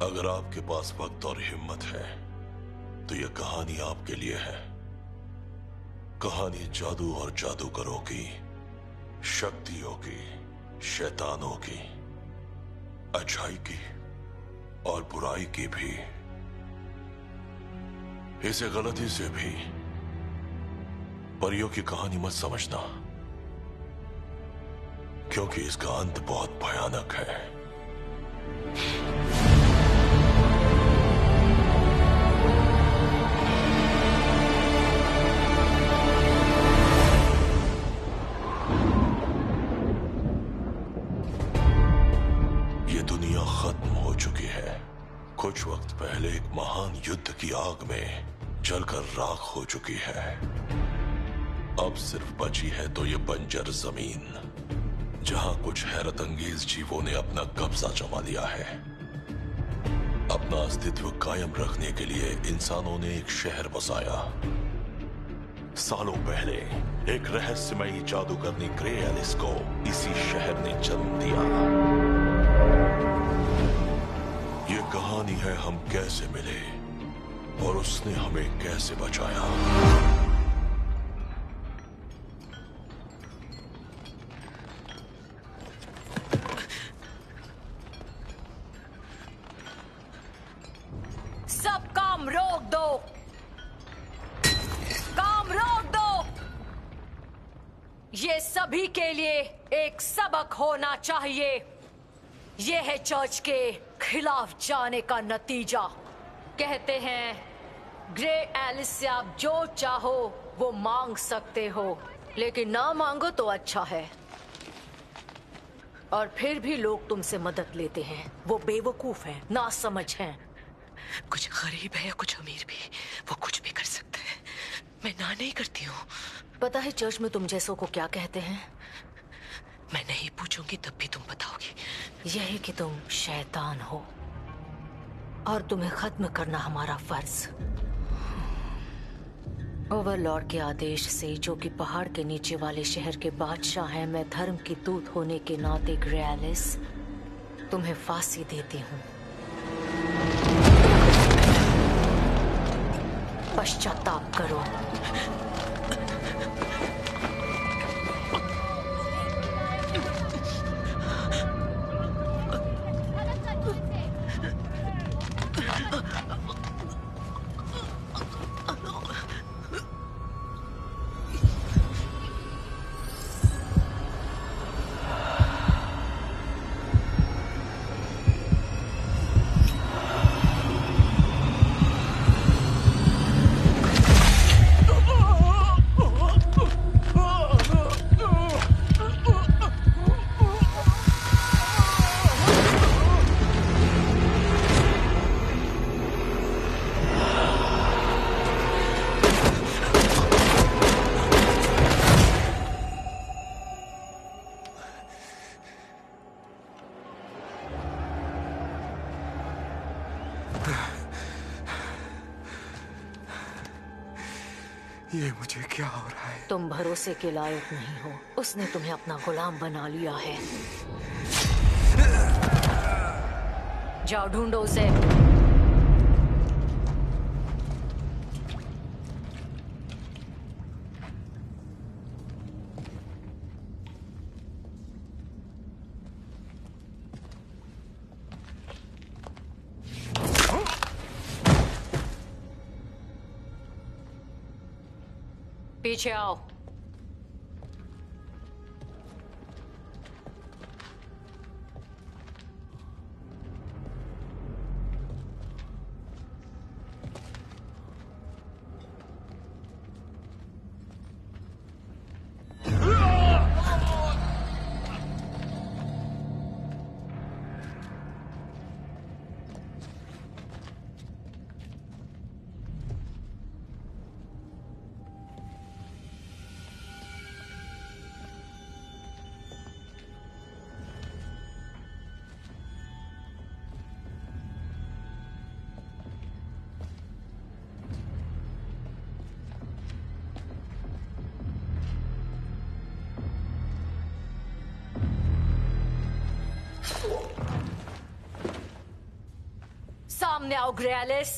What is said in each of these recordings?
अगर आपके पास वक्त और हिम्मत है तो यह कहानी आपके लिए है। कहानी जादू और जादूगरों की, शक्तियों की, शैतानों की, अच्छाई की और बुराई की भी। इसे गलती से भी परियों की कहानी मत समझना, क्योंकि इसका अंत बहुत भयानक है। ये दुनिया खत्म हो चुकी है। कुछ वक्त पहले एक महान युद्ध की आग में जलकर राख हो चुकी है। अब सिर्फ बची है तो ये बंजर जमीन, जहां कुछ हैरत अंगेज जीवों ने अपना कब्जा जमा लिया है। अपना अस्तित्व कायम रखने के लिए इंसानों ने एक शहर बसाया। सालों पहले एक रहस्यमयी जादूगरनी ग्रे एलिस को इसी शहर ने जन्म दिया। ये कहानी है हम कैसे मिले और उसने हमें कैसे बचाया। सब काम रोक दो, काम रोक दो। ये सभी के लिए एक सबक होना चाहिए। ये है चर्च के खिलाफ जाने का नतीजा। कहते हैं ग्रे एलिस से आप जो चाहो वो मांग सकते हो, लेकिन ना मांगो तो अच्छा है। और फिर भी लोग तुमसे मदद लेते हैं। वो बेवकूफ हैं, नासमझ हैं। कुछ गरीब है या कुछ अमीर भी, वो कुछ भी कर सकते हैं। मैं ना नहीं करती हूँ। पता है चर्च में तुम जैसों को क्या कहते हैं? मैं नहीं पूछूंगी तब भी तुम बताओगी। यही कि तुम शैतान हो और तुम्हें खत्म करना हमारा फर्ज। ओवरलॉर्ड के आदेश से, जो कि पहाड़ के नीचे वाले शहर के बादशाह हैं, मैं धर्म की दूत होने के नाते ग्रे एलिस तुम्हें फांसी देती हूँ। पश्चाताप करो। ये मुझे क्या हो रहा है? तुम भरोसे के लायक नहीं हो। उसने तुम्हें अपना गुलाम बना लिया है। जाओ ढूंढो उसे। पीछे आओ। सामने आओ ग्रेलिस।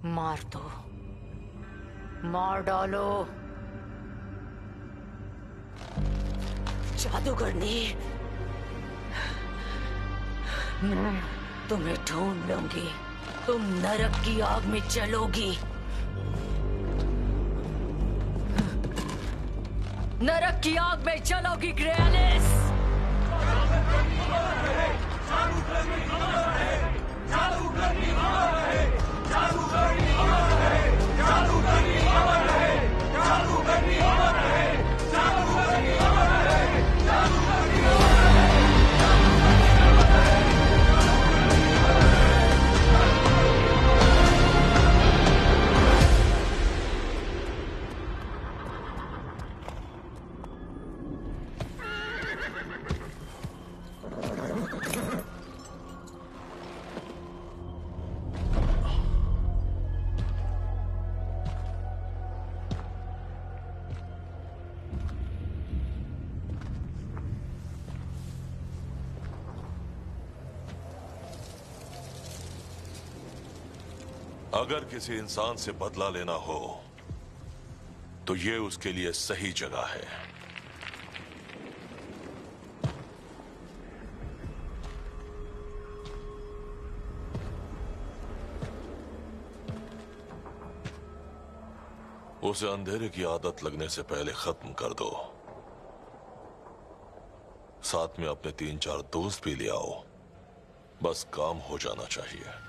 मार दो, मार डालो। जादूगरनी, मैं तुम्हें ढूंढ लूंगी। तुम नरक की आग में चलोगी। नरक की आग में चलोगी ग्रेलिस। अगर किसी इंसान से बदला लेना हो तो ये उसके लिए सही जगह है। उसे अंधेरे की आदत लगने से पहले खत्म कर दो। साथ में अपने 3-4 दोस्त भी ले आओ। बस काम हो जाना चाहिए।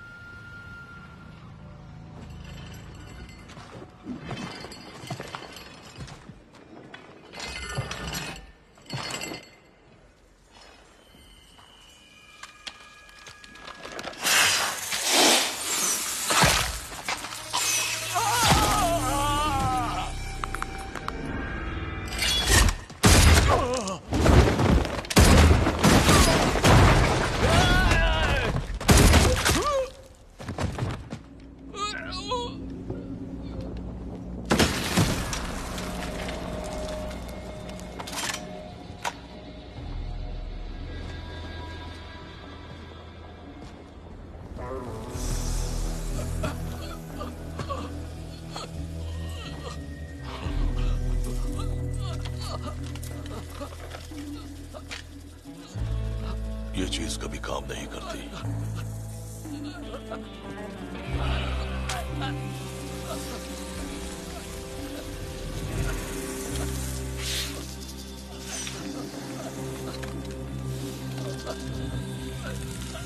ये चीज कभी काम नहीं करती।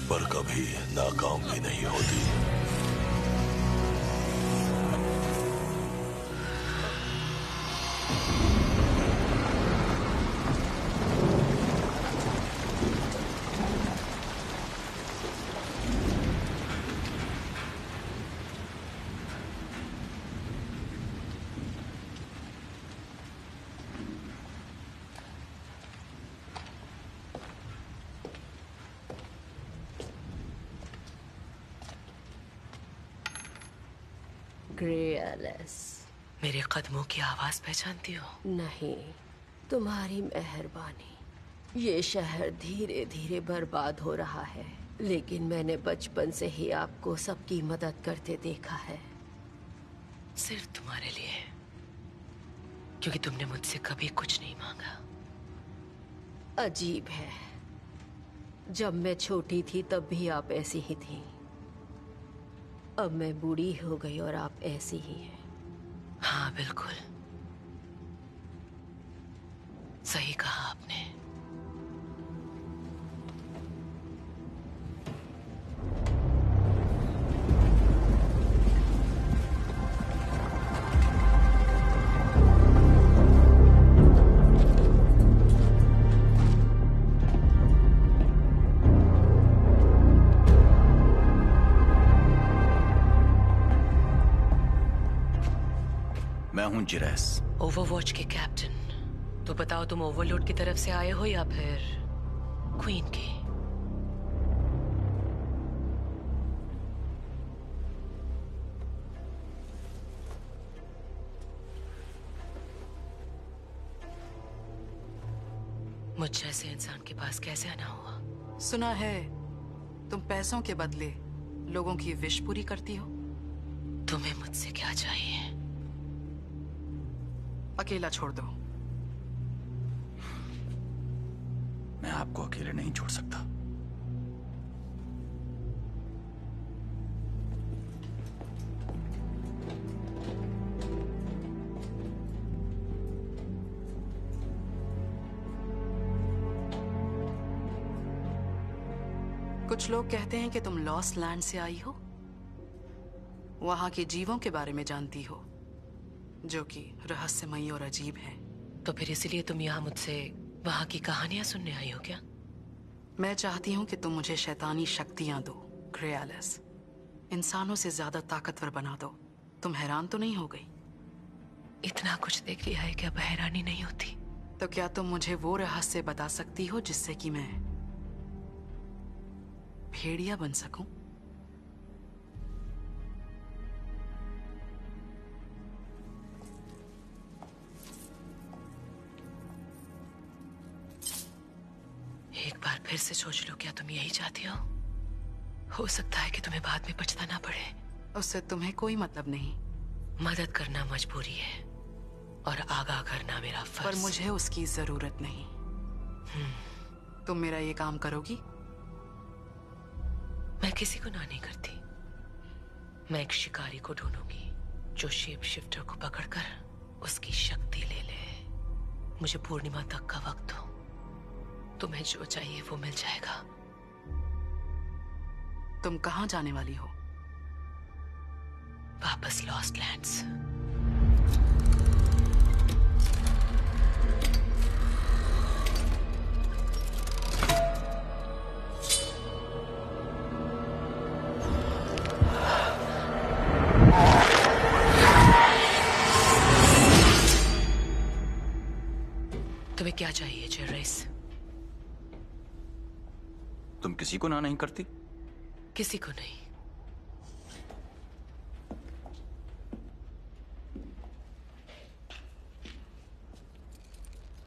पर कभी नाकाम भी नहीं होती। ग्रेलिस, मेरे कदमों की आवाज पहचानती हो? नहीं, तुम्हारी मेहरबानी। ये शहर धीरे धीरे बर्बाद हो रहा है, लेकिन मैंने बचपन से ही आपको सबकी मदद करते देखा है। सिर्फ तुम्हारे लिए, क्योंकि तुमने मुझसे कभी कुछ नहीं मांगा। अजीब है, जब मैं छोटी थी तब भी आप ऐसी ही थी। अब मैं बूढ़ी हो गई और आप ऐसी ही हैं। हाँ बिल्कुल, सही कहा आपने। मैं हूं जिरेस। ओवरवॉच के कैप्टन। तो बताओ, तुम ओवरलोड की तरफ से आए हो या फिर क्वीन की? मुझ जैसे इंसान के पास कैसे आना हुआ? सुना है तुम पैसों के बदले लोगों की विश पूरी करती हो। तुम्हें मुझसे क्या चाहिए? अकेला छोड़ दो। मैं आपको अकेले नहीं छोड़ सकता। कुछ लोग कहते हैं कि तुम लॉस्ट लैंड से आई हो, वहां के जीवों के बारे में जानती हो जो कि रहस्यमयी और अजीब हैं। तो फिर इसलिए तुम यहाँ मुझसे वहां की कहानियां सुनने आई हो क्या? मैं चाहती हूं कि तुम मुझे शैतानी शक्तियां दो, ग्रे एलिस। इंसानों से ज्यादा ताकतवर बना दो। तुम हैरान तो नहीं हो गई? इतना कुछ देख लिया है कि अब हैरानी नहीं होती। तो क्या तुम मुझे वो रहस्य बता सकती हो जिससे कि मैं भेड़िया बन सकूं? एक बार फिर से सोच लो, क्या तुम यही चाहती हो सकता है कि तुम्हें बाद में पछताना पड़े। उससे तुम्हें कोई मतलब नहीं। मदद करना मजबूरी है और आगाह करना मेरा फर्ज। पर मुझे उसकी जरूरत नहीं। तुम मेरा ये काम करोगी? मैं किसी को ना नहीं करती। मैं एक शिकारी को ढूंढूंगी जो शेप शिफ्टर को पकड़कर उसकी शक्ति ले ले। मुझे पूर्णिमा तक का वक्त दो। तुम्हें जो चाहिए वो मिल जाएगा। तुम कहां जाने वाली हो? वापस लॉस्ट लैंड्स। तुम्हें क्या चाहिए जेरेस? तुम किसी को ना नहीं करती? किसी को नहीं।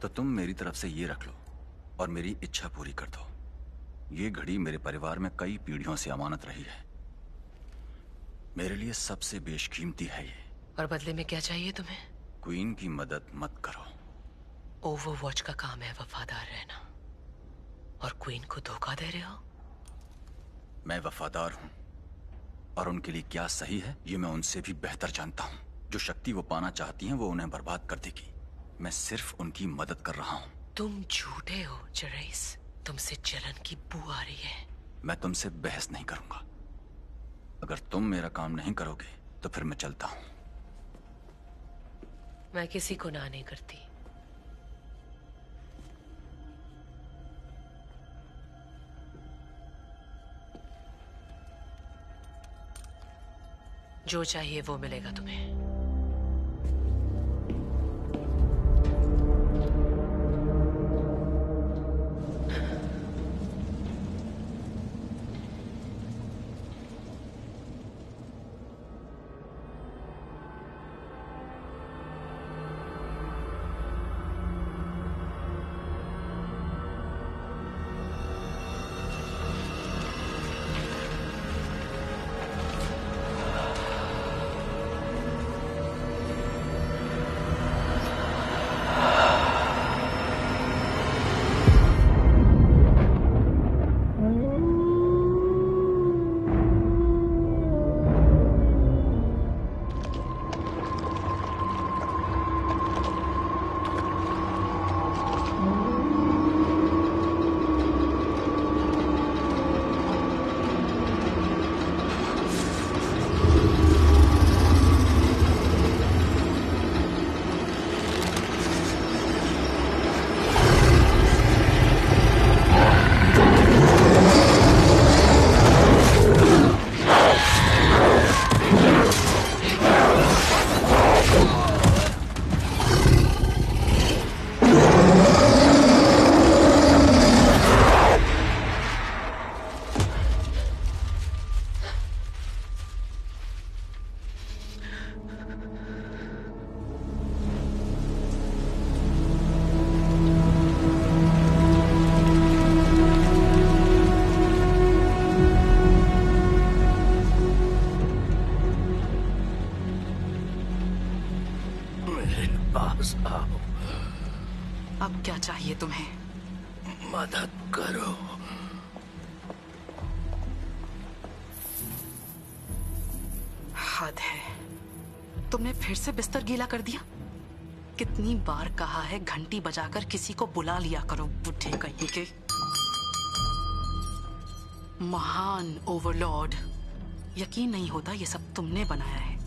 तो तुम मेरी तरफ से ये रख लो और मेरी इच्छा पूरी कर दो। ये घड़ी मेरे परिवार में कई पीढ़ियों से अमानत रही है। मेरे लिए सबसे बेशकीमती है ये। और बदले में क्या चाहिए तुम्हें? क्वीन की मदद मत करो। ओवरवॉच का काम है वफादार रहना, और क्वीन को धोखा दे रहे हो। मैं वफादार हूं और उनके लिए क्या सही है ये मैं उनसे भी बेहतर जानता हूं। जो शक्ति वो पाना चाहती हैं वो उन्हें बर्बाद कर देगी। मैं सिर्फ उनकी मदद कर रहा हूं। तुम झूठे हो जेरेस। तुमसे जलन की बू आ रही है। मैं तुमसे बहस नहीं करूंगा। अगर तुम मेरा काम नहीं करोगे तो फिर मैं चलता हूं। मैं किसी को ना नहीं करती। जो चाहिए वो मिलेगा तुम्हें। पास आओ। अब क्या चाहिए तुम्हें? मदद करो। हद है। तुमने फिर से बिस्तर गीला कर दिया। कितनी बार कहा है घंटी बजाकर किसी को बुला लिया करो, बुढ़े कहीं के। महान ओवरलॉर्ड, यकीन नहीं होता ये सब तुमने बनाया है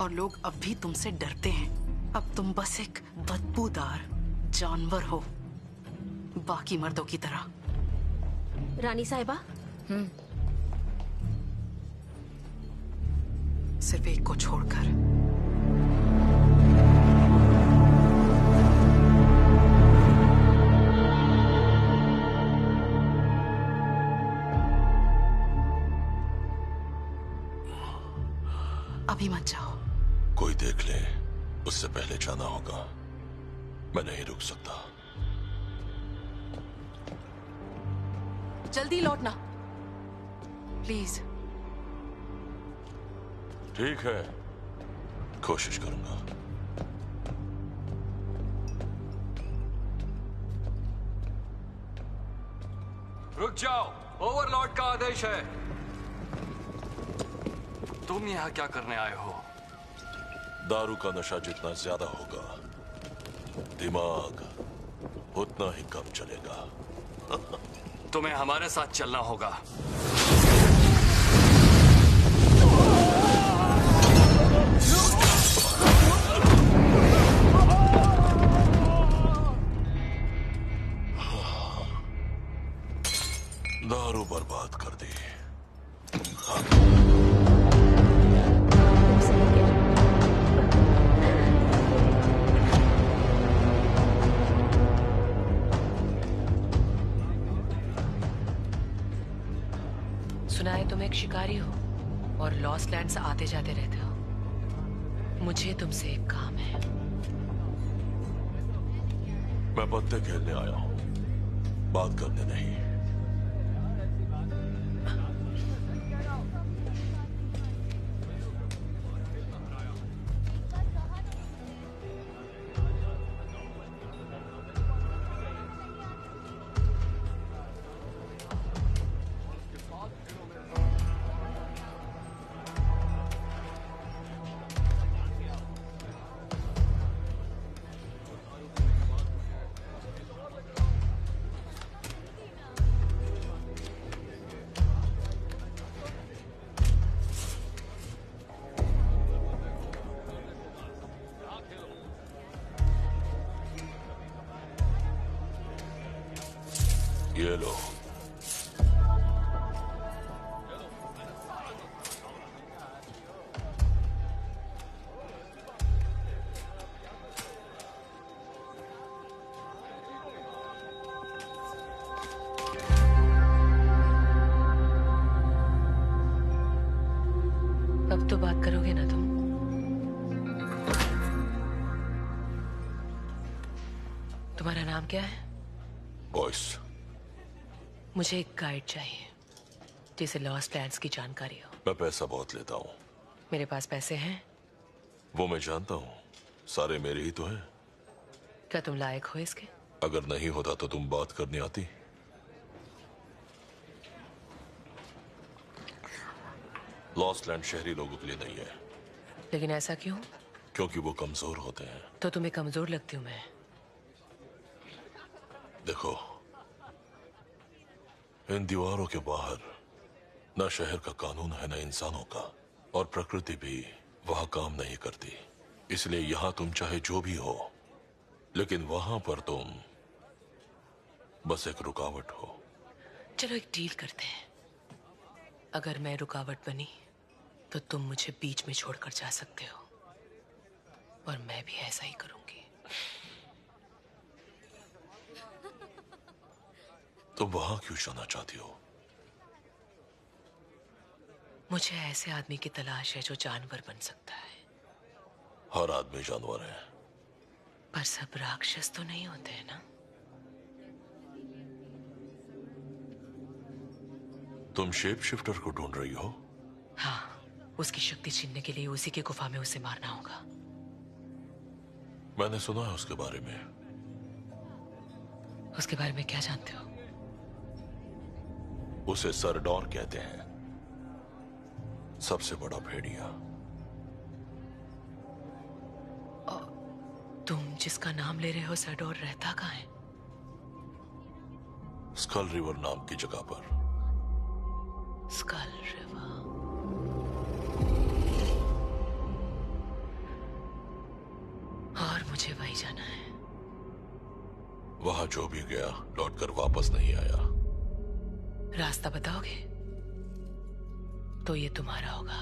और लोग अब भी तुमसे डरते हैं। अब तुम बस एक बदबूदार जानवर हो, बाकी मर्दों की तरह। रानी साहिबा, सिर्फ एक को छोड़कर। अभी मत जाओ। कोई देख ले, उससे पहले जाना होगा। मैं नहीं रुक सकता। जल्दी लौटना प्लीज। ठीक है, कोशिश करूंगा। रुक जाओ, ओवरलॉर्ड का आदेश है। तुम यहाँ क्या करने आए हो? दारू का नशा जितना ज्यादा होगा, दिमाग उतना ही कम चलेगा। तुम्हें हमारे साथ चलना होगा। दारू बर्बाद कर दी। सुना है तुम एक शिकारी हो और लॉस्ट लैंड से आते जाते रहते हो। मुझे तुमसे एक काम है। मैं पत्ते खेलने आया हूं, बात करने नहीं। ये लो। अब तो बात करोगे ना तुम? तुम्हारा नाम क्या है? बॉयस। मुझे एक गाइड चाहिए जिसे लॉस्ट लैंड्स की जानकारी हो। मैं पैसा बहुत लेता हूँ। मेरे पास पैसे हैं। वो मैं जानता हूँ, सारे मेरे ही तो हैं। क्या तुम लायक हो इसके? अगर नहीं होता तो तुम बात करने आती। लॉस्ट लैंड शहरी लोगों के लिए नहीं है। लेकिन ऐसा क्यों? क्योंकि वो कमजोर होते हैं। तो तुम्हें कमजोर लगती हूँ मैं? देखो, इन दीवारों के बाहर न शहर का कानून है, न इंसानों का, और प्रकृति भी वहां काम नहीं करती। इसलिए यहां तुम चाहे जो भी हो, लेकिन वहां पर तुम बस एक रुकावट हो। चलो एक डील करते हैं। अगर मैं रुकावट बनी तो तुम मुझे बीच में छोड़कर जा सकते हो, और मैं भी ऐसा ही करूंगी। तुम वहां क्यों जाना चाहती हो? मुझे ऐसे आदमी की तलाश है जो जानवर बन सकता है। हर आदमी जानवर है। पर सब राक्षस तो नहीं होते हैं ना? तुम शेप शिफ्टर को ढूंढ रही हो? हाँ, उसकी शक्ति छीनने के लिए उसी की गुफा में उसे मारना होगा। मैंने सुना है उसके बारे में। उसके बारे में क्या जानते हो? उसे सरडॉर कहते हैं, सबसे बड़ा भेड़िया। तुम जिसका नाम ले रहे हो सरडोर रहता कहाँ है? स्कल रिवर नाम की जगह पर। Skull river. और मुझे वही जाना है। वहां जो भी गया लौटकर वापस नहीं आया। रास्ता बताओगे तो ये तुम्हारा होगा।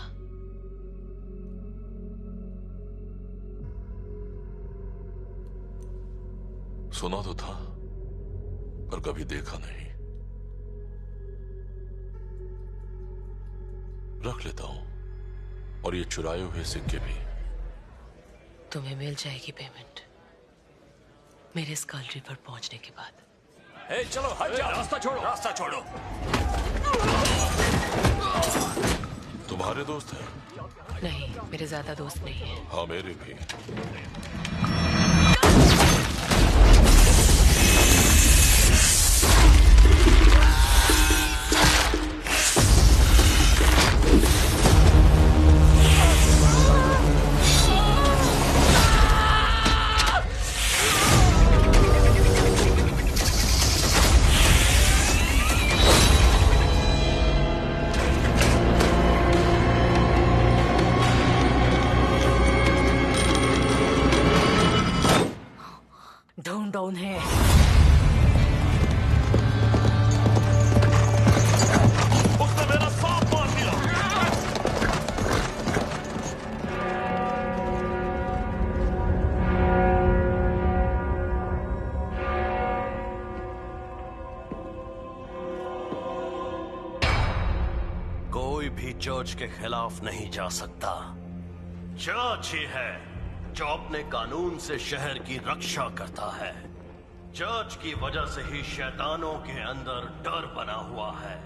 सुना तो था पर कभी देखा नहीं। रख लेता हूं, और ये चुराए हुए सिक्के भी। तुम्हें मिल जाएगी पेमेंट मेरे स्कल रिवर पहुंचने के बाद। ए, चलो हट जाओ, रास्ता छोड़ो, रास्ता छोड़ो। तुम्हारे दोस्त हैं? नहीं, मेरे ज्यादा दोस्त नहीं है। हाँ, मेरे भी। ढूंढो उन्हें। उसने मेरा सांप मार दिया। कोई भी चर्च के खिलाफ नहीं जा सकता। चर्च ही है जो अपने कानून से शहर की रक्षा करता है। चर्च की वजह से ही शैतानों के अंदर डर बना हुआ है।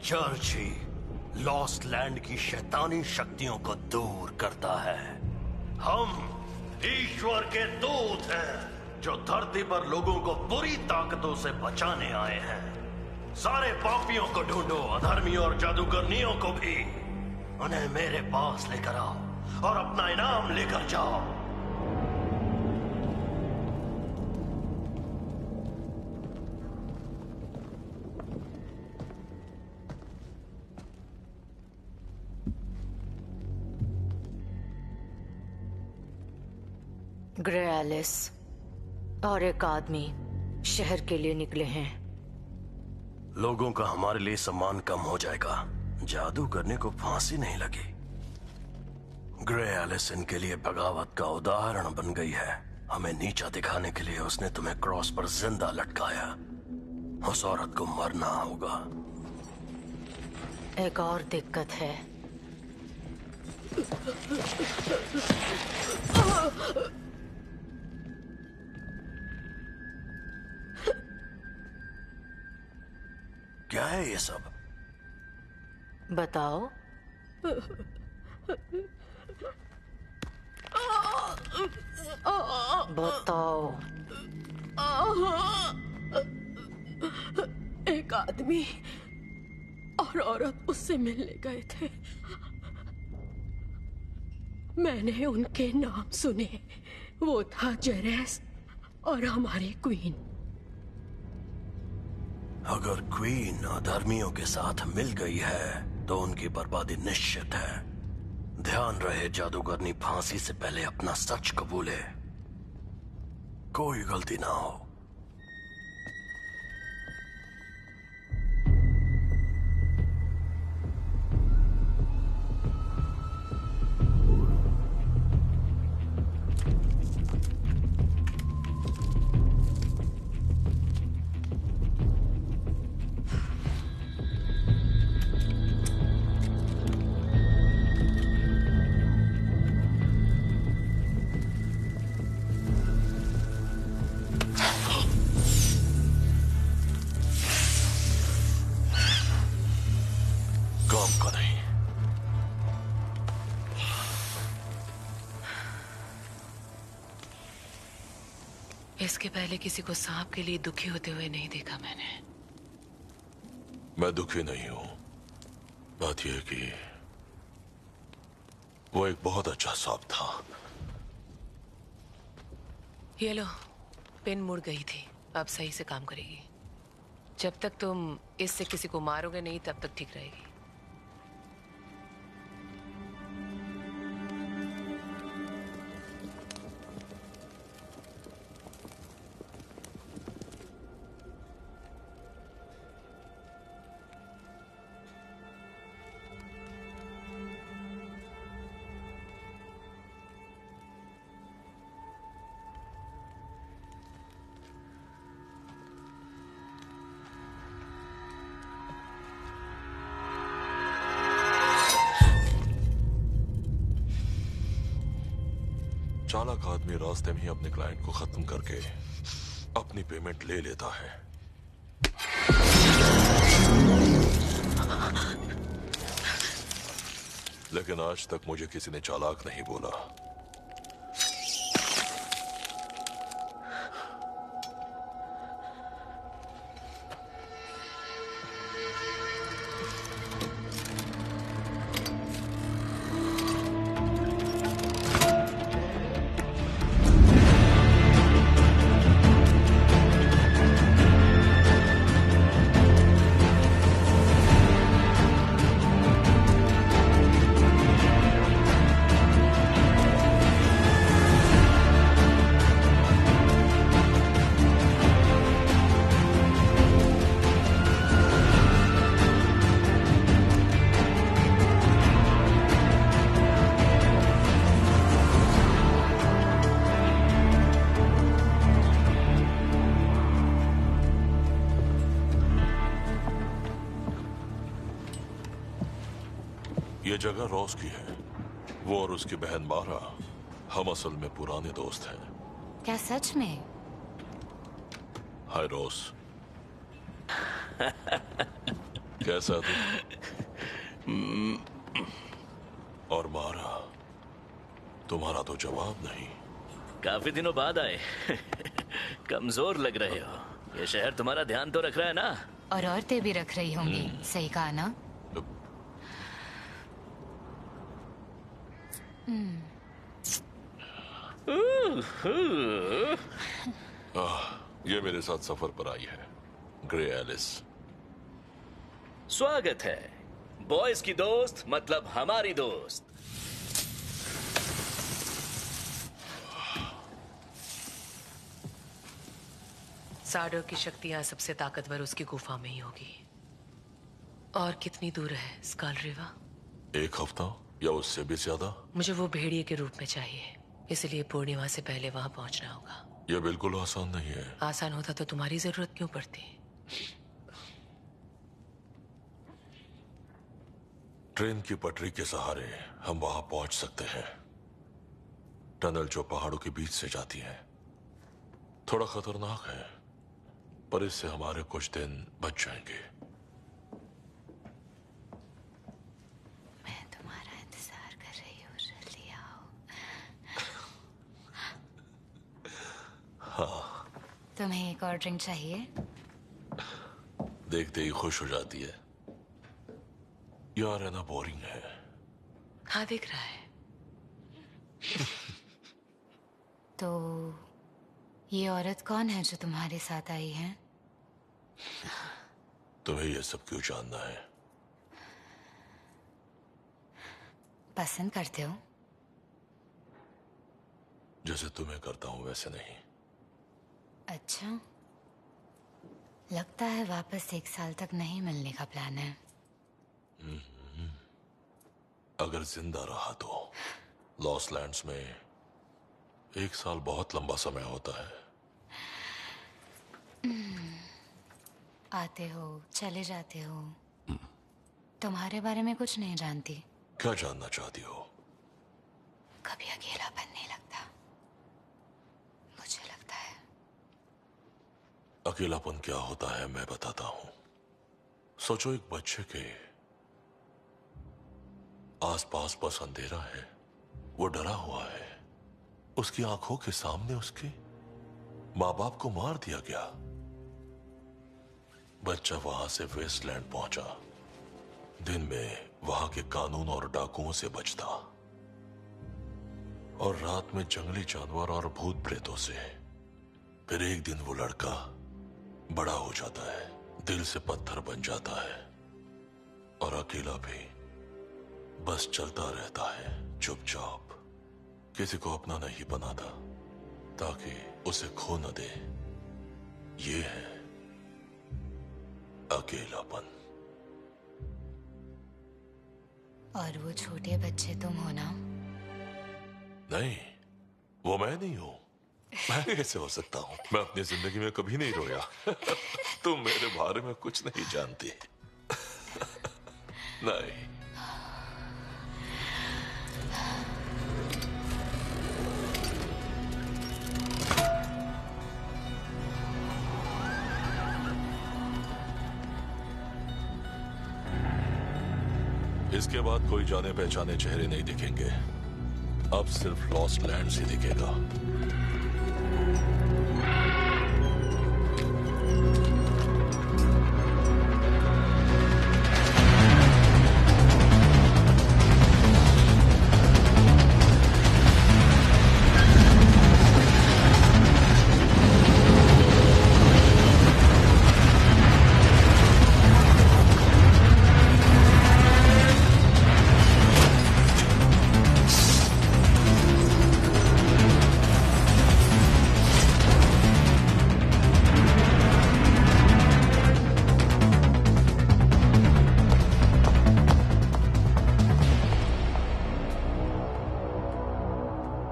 चर्च ही लॉस्ट लैंड की शैतानी शक्तियों को दूर करता है। हम ईश्वर के दूत हैं जो धरती पर लोगों को बुरी ताकतों से बचाने आए हैं। सारे पापियों को ढूंढो, अधर्मियों और जादूगरनियों को भी। उन्हें मेरे पास लेकर आओ और अपना इनाम लेकर जाओ। ग्रे एलिस और एक आदमी शहर के लिए निकले हैं। लोगों का हमारे लिए सम्मान कम हो जाएगा। जादू करने को फांसी नहीं लगी। ग्रे एलिस इनके लिए बगावत का उदाहरण बन गई है। हमें नीचा दिखाने के लिए उसने तुम्हें क्रॉस पर जिंदा लटकाया। उस औरत को मरना होगा। एक और दिक्कत है। क्या है ये सब? बताओ। बताओ। एक आदमी और औरत उससे मिलने गए थे। मैंने उनके नाम सुने। वो था जेरेस और हमारी क्वीन। अगर क्वीन अधर्मियों के साथ मिल गई है तो उनकी बर्बादी निश्चित है। ध्यान रहे जादूगरनी फांसी से पहले अपना सच कबूले। कोई गलती ना हो। इसके पहले किसी को सांप के लिए दुखी होते हुए नहीं देखा मैंने। मैं दुखी नहीं हूं। बात यह है कि वो एक बहुत अच्छा सांप था। ये लो, पिन मुड़ गई थी, अब सही से काम करेगी। जब तक तुम इससे किसी को मारोगे नहीं तब तक ठीक रहेगी। चालाक आदमी रास्ते में ही अपने क्लाइंट को खत्म करके अपनी पेमेंट ले लेता है। लेकिन आज तक मुझे किसी ने चालाक नहीं बोला। ये जगह रोज की है। वो और उसकी बहन मारा हम असल में पुराने दोस्त हैं। क्या सच में? हाय रोज। कैसा तू? और मारा, तुम्हारा तो जवाब नहीं। काफी दिनों बाद आए। कमजोर लग रहे हो। ये शहर तुम्हारा ध्यान तो रख रहा है ना? और औरतें भी रख रही होंगी, सही कहा ना? ये मेरे साथ सफर पर आई है, ग्रे एलिस। स्वागत है। बॉयज की दोस्त मतलब हमारी दोस्त। साडो की शक्तियां सबसे ताकतवर उसकी गुफा में ही होगी। और कितनी दूर है स्काल रिवा? 1 हफ्ता या उससे भी ज्यादा। मुझे वो भेड़िए के रूप में चाहिए, इसलिए पूर्णिमा से पहले वहां पहुंचना होगा। यह बिल्कुल आसान नहीं है। आसान होता तो तुम्हारी जरूरत क्यों पड़ती? ट्रेन की पटरी के सहारे हम वहां पहुंच सकते हैं। टनल जो पहाड़ों के बीच से जाती है थोड़ा खतरनाक है, पर इससे हमारे कुछ दिन बच जाएंगे। मैं तुम्हारा इंतजार कर रही हूँ, जल्दी आओ। हाँ। तुम्हें एक और ड्रिंक चाहिए? देखते ही खुश हो जाती है। यार है ना, बोरिंग है। हाँ दिख रहा है। तो ये औरत कौन है जो तुम्हारे साथ आई है? तुम्हें यह सब क्यों जानना है? पसंद करते हो? जैसे तुम्हें करता हूं वैसे नहीं। अच्छा, लगता है वापस 1 साल तक नहीं मिलने का प्लान है। अगर जिंदा रहा तो। लॉस्ट लैंड्स में 1 साल बहुत लंबा समय होता है। आते हो, चले जाते हो। तुम्हारे बारे में कुछ नहीं जानती। क्या जानना चाहती हो? कभी अकेलापन नहीं लगता? मुझे लगता है। अकेलापन क्या होता है मैं बताता हूं। सोचो एक बच्चे के आसपास बस अंधेरा है, वो डरा हुआ है। उसकी आंखों के सामने उसके माँ बाप को मार दिया गया। बच्चा वहां से वेस्टलैंड पहुंचा। दिन में वहां के कानून और डाकुओं से बचता, और रात में जंगली जानवर और भूत प्रेतों से। फिर एक दिन वो लड़का बड़ा हो जाता है, दिल से पत्थर बन जाता है, और अकेला भी बस चलता रहता है चुपचाप। किसी को अपना नहीं बनाता ताकि उसे खो न दे। ये है अकेलापन। और वो छोटे बच्चे तुम हो ना? नहीं, वो मैं नहीं हूं। मैं कैसे हो सकता हूं? मैं अपनी जिंदगी में कभी नहीं रोया। तुम मेरे बारे में कुछ नहीं जानती। नहीं। इसके बाद कोई जाने पहचाने चेहरे नहीं दिखेंगे। अब सिर्फ लॉस्ट लैंड्स ही दिखेगा।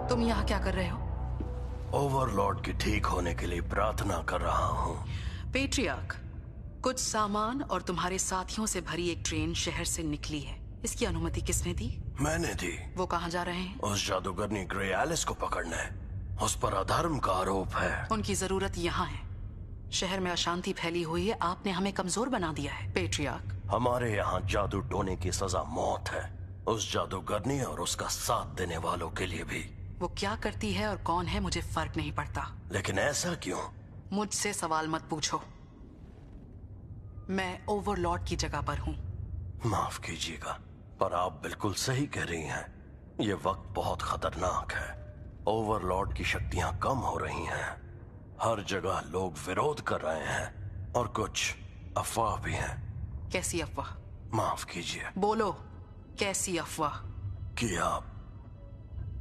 तुम यहाँ क्या कर रहे हो? ओवरलॉर्ड की ठीक होने के लिए प्रार्थना कर रहा हूँ। पेट्रियार्क, कुछ सामान और तुम्हारे साथियों से भरी एक ट्रेन शहर से निकली है। इसकी अनुमति किसने दी? मैंने दी। वो कहाँ जा रहे हैं? उस जादूगरनी ग्रे एलिस को पकड़ने। उस पर अधर्म का आरोप है। उनकी जरूरत यहाँ है। शहर में अशांति फैली हुई है। आपने हमें कमजोर बना दिया है पेट्रियार्क। हमारे यहाँ जादू टोने की सजा मौत है, उस जादूगरनी और उसका साथ देने वालों के लिए भी। वो क्या करती है और कौन है मुझे फर्क नहीं पड़ता। लेकिन ऐसा क्यों? मुझसे सवाल मत पूछो। मैं ओवरलॉर्ड की जगह पर हूँ। माफ कीजिएगा, पर आप बिल्कुल सही कह रही हैं। ये वक्त बहुत खतरनाक है। ओवरलॉर्ड की शक्तियां कम हो रही हैं। हर जगह लोग विरोध कर रहे हैं, और कुछ अफवाह भी हैं। कैसी अफवाह? माफ कीजिए। बोलो, कैसी अफवाह? कि आप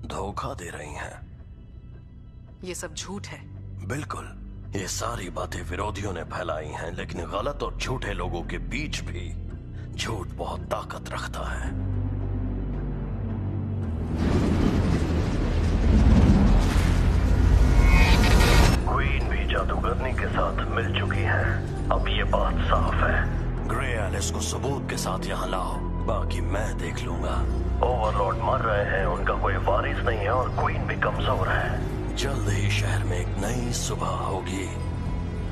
धोखा दे रही हैं। ये सब झूठ है। बिल्कुल, ये सारी बातें विरोधियों ने फैलाई हैं, लेकिन गलत और झूठे लोगों के बीच भी झूठ बहुत ताकत रखता है। क्वीन भी जादूगरनी के साथ मिल चुकी है। अब ये बात साफ है। ग्रे एलिस को सबूत के साथ यहाँ लाओ, बाकी मैं देख लूंगा। ओवरलॉर्ड मर रहे हैं, उनका कोई वारिस नहीं है, और क्वीन भी कमजोर है। जल्द ही शहर में एक नई सुबह होगी,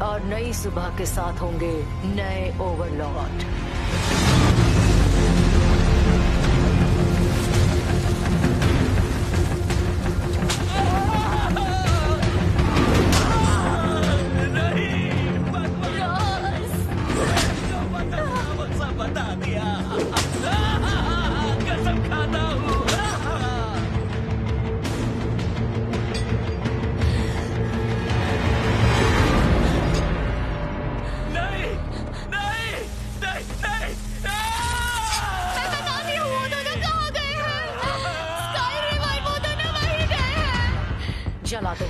और नई सुबह के साथ होंगे नए ओवरलॉर्ड। बता दिया। कसम खाता हूँ। नहीं, नहीं, नहीं, नहीं। मैं बताती हूँ वो दोनों कहाँ गए हैं। स्काईरिम और वो दोनों वहीं गए हैं। जला दो।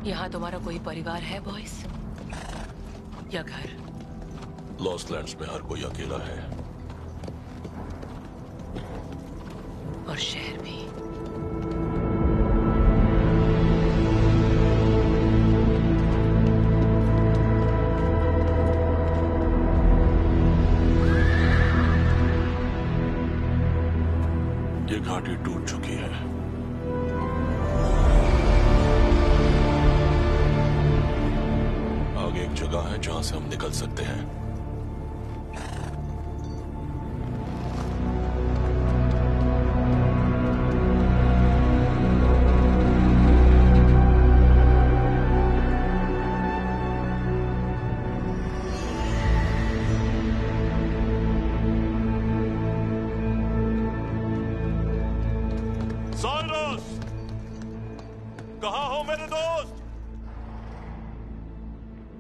यहाँ तुम्हारा कोई परिवार है बॉयज, या घर? लॉस्ट लैंड्स में हर कोई अकेला है। और शहर भी। ये घाटी टूट चुकी है। आगे एक जगह है जहां से हम निकल सकते हैं।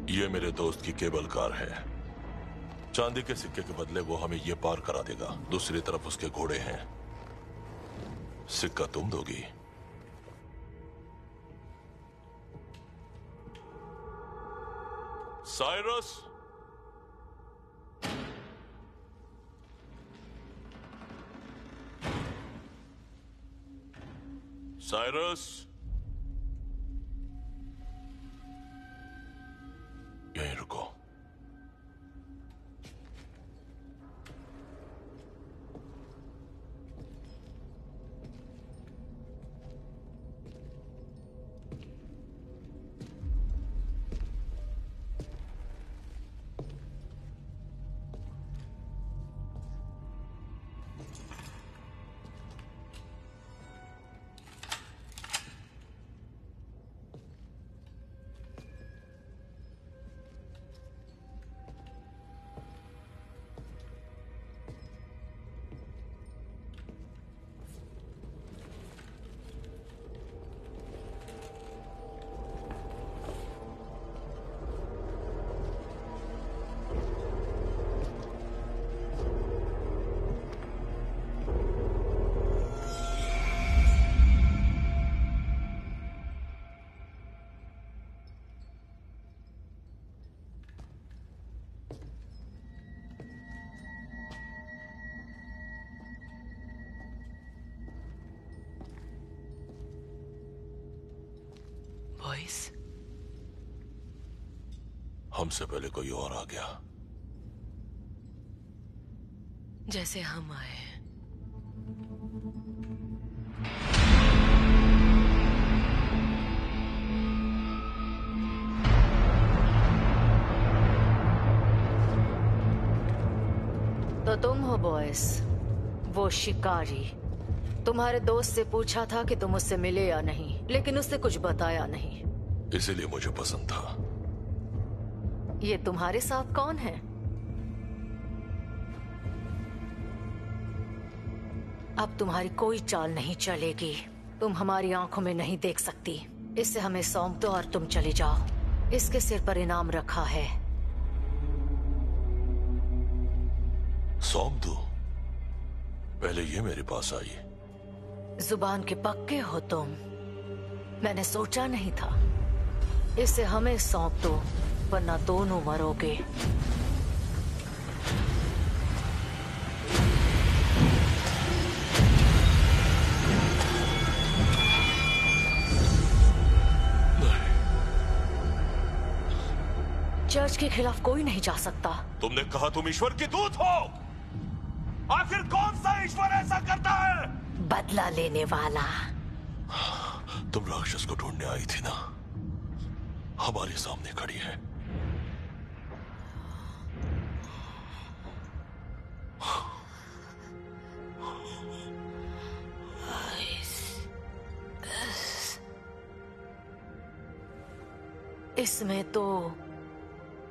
ये मेरे दोस्त की केबल कार है। चांदी के सिक्के के बदले वो हमें ये पार करा देगा। दूसरी तरफ उसके घोड़े हैं। सिक्का तुम दोगी। साइरस, साइरस, यहीं रुको। वॉइस? हमसे पहले कोई और आ गया। जैसे हम आए। तो तुम हो बॉयस, वो शिकारी। तुम्हारे दोस्त से पूछा था कि तुम उससे मिले या नहीं, लेकिन उसने कुछ बताया नहीं। इसीलिए मुझे पसंद था। ये तुम्हारे साथ कौन है? अब तुम्हारी कोई चाल नहीं चलेगी। तुम हमारी आंखों में नहीं देख सकती। इससे हमें सौंप दो और तुम चली जाओ। इसके सिर पर इनाम रखा है। सौंप दो? पहले ये मेरे पास आई। जुबान के पक्के हो तुम। मैंने सोचा नहीं था। इसे हमें सौंप दो, वरना दोनों मरोगे। चर्च के खिलाफ कोई नहीं जा सकता। तुमने कहा तुम ईश्वर की दूत हो। आखिर कौन सा ईश्वर ऐसा करता है? बदला लेने वाला। तुम राक्षस को ढूंढने आई थी ना, हमारे सामने खड़ी है। इसमें तो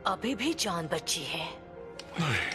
अभी भी जान बची है। नहीं।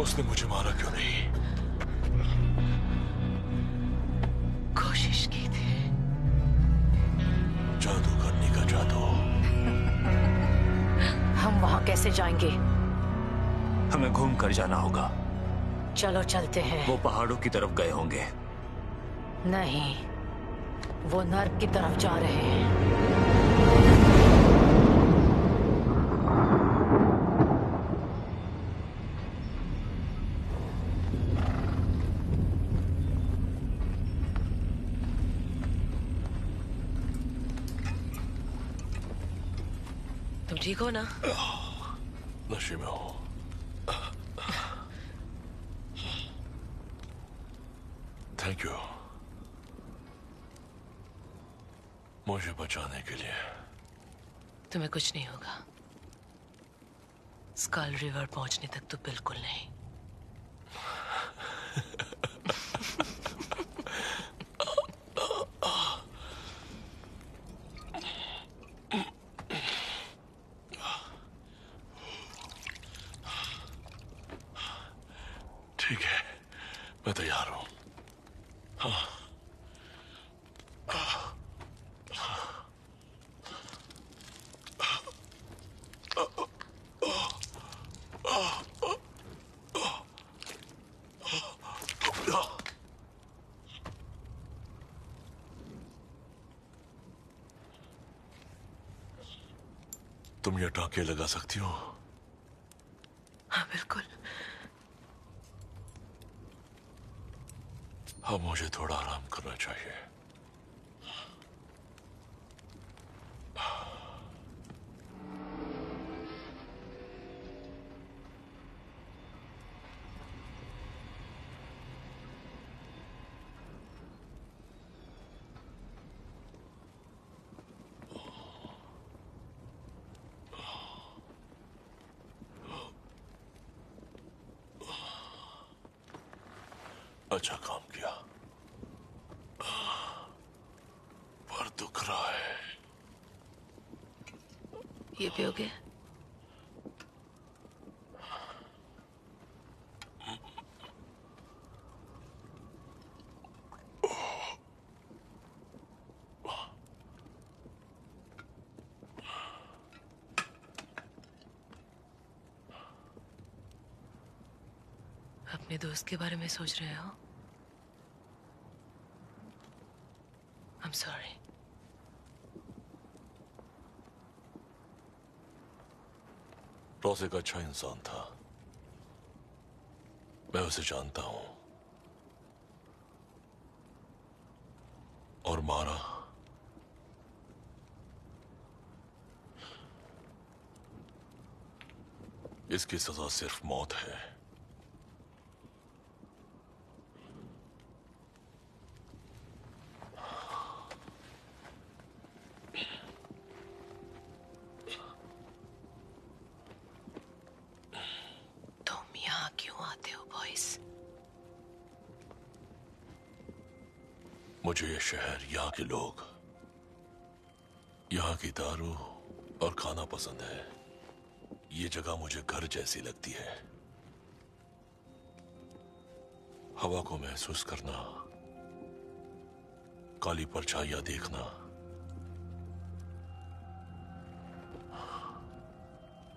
उसने मुझे मारा क्यों नहीं? कोशिश की थी। जादू करने का जादू। हम वहां कैसे जाएंगे? हमें घूम कर जाना होगा। चलो चलते हैं। वो पहाड़ों की तरफ गए होंगे। नहीं, वो नर्क की तरफ जा रहे हैं। तुम ठीक हो ना? नशे में हो। थैंक यू मुझे बचाने के लिए। तुम्हें कुछ नहीं होगा। स्कल रिवर पहुंचने तक तो बिल्कुल नहीं। ठीक है, मैं तैयार हूं। हाँ। तुम ये टांके लगा सकती हो? हाँ बिल्कुल। हाँ, मुझे थोड़ा आराम करना चाहिए। अच्छा काम किया, पर दुख रहा है। ये पियोगे? अपने दोस्त के बारे में सोच रहे हो? I'm sorry. रॉस एक अच्छा इंसान था, मैं उसे जानता हूं। और मारा इसकी सजा सिर्फ मौत है। मुझे ये शहर, यहाँ के लोग, यहाँ की दारू और खाना पसंद है। ये जगह मुझे घर जैसी लगती है। हवा को महसूस करना, काली परछाइयां देखना,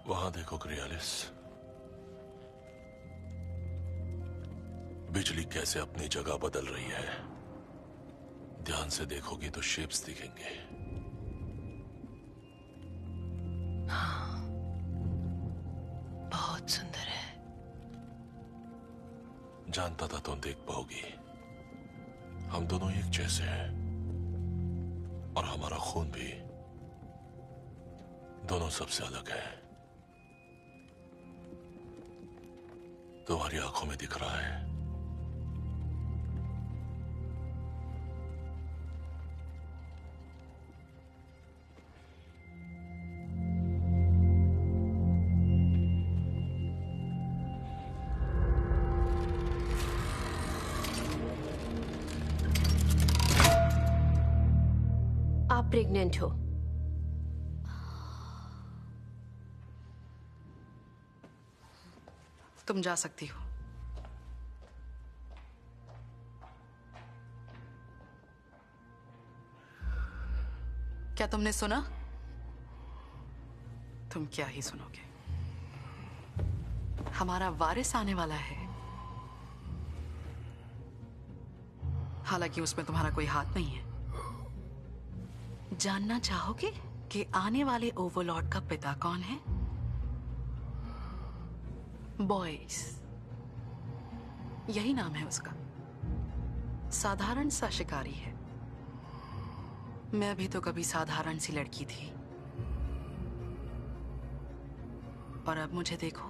वहां देखो ग्रियालिस, बिजली कैसे अपनी जगह बदल रही है। ध्यान से देखोगी तो शेप्स दिखेंगे। हाँ, बहुत सुंदर है। जानता था तुम देख पाओगी। हम दोनों एक जैसे हैं और हमारा खून भी दोनों सबसे अलग है। तुम्हारी आंखों में दिख रहा है। आप प्रेग्नेंट हो। तुम जा सकती हो। क्या तुमने सुना? तुम क्या ही सुनोगे? हमारा वारिस आने वाला है। हालांकि उसमें तुम्हारा कोई हाथ नहीं है। जानना चाहोगे कि आने वाले ओवरलॉर्ड का पिता कौन है? बॉयस, यही नाम है उसका। साधारण सा शिकारी है। मैं भी तो कभी साधारण सी लड़की थी, और अब मुझे देखो।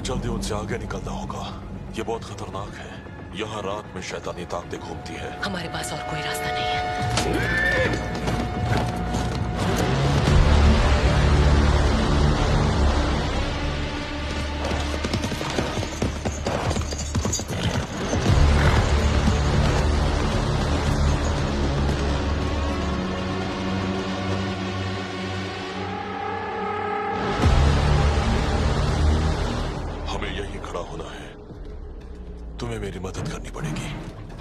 जल्दी उनसे आगे निकलना होगा। ये बहुत खतरनाक है। यहाँ रात में शैतानी ताकतें घूमती है। हमारे पास और कोई रास्ता नहीं है। तुम्हें मेरी मदद करनी पड़ेगी।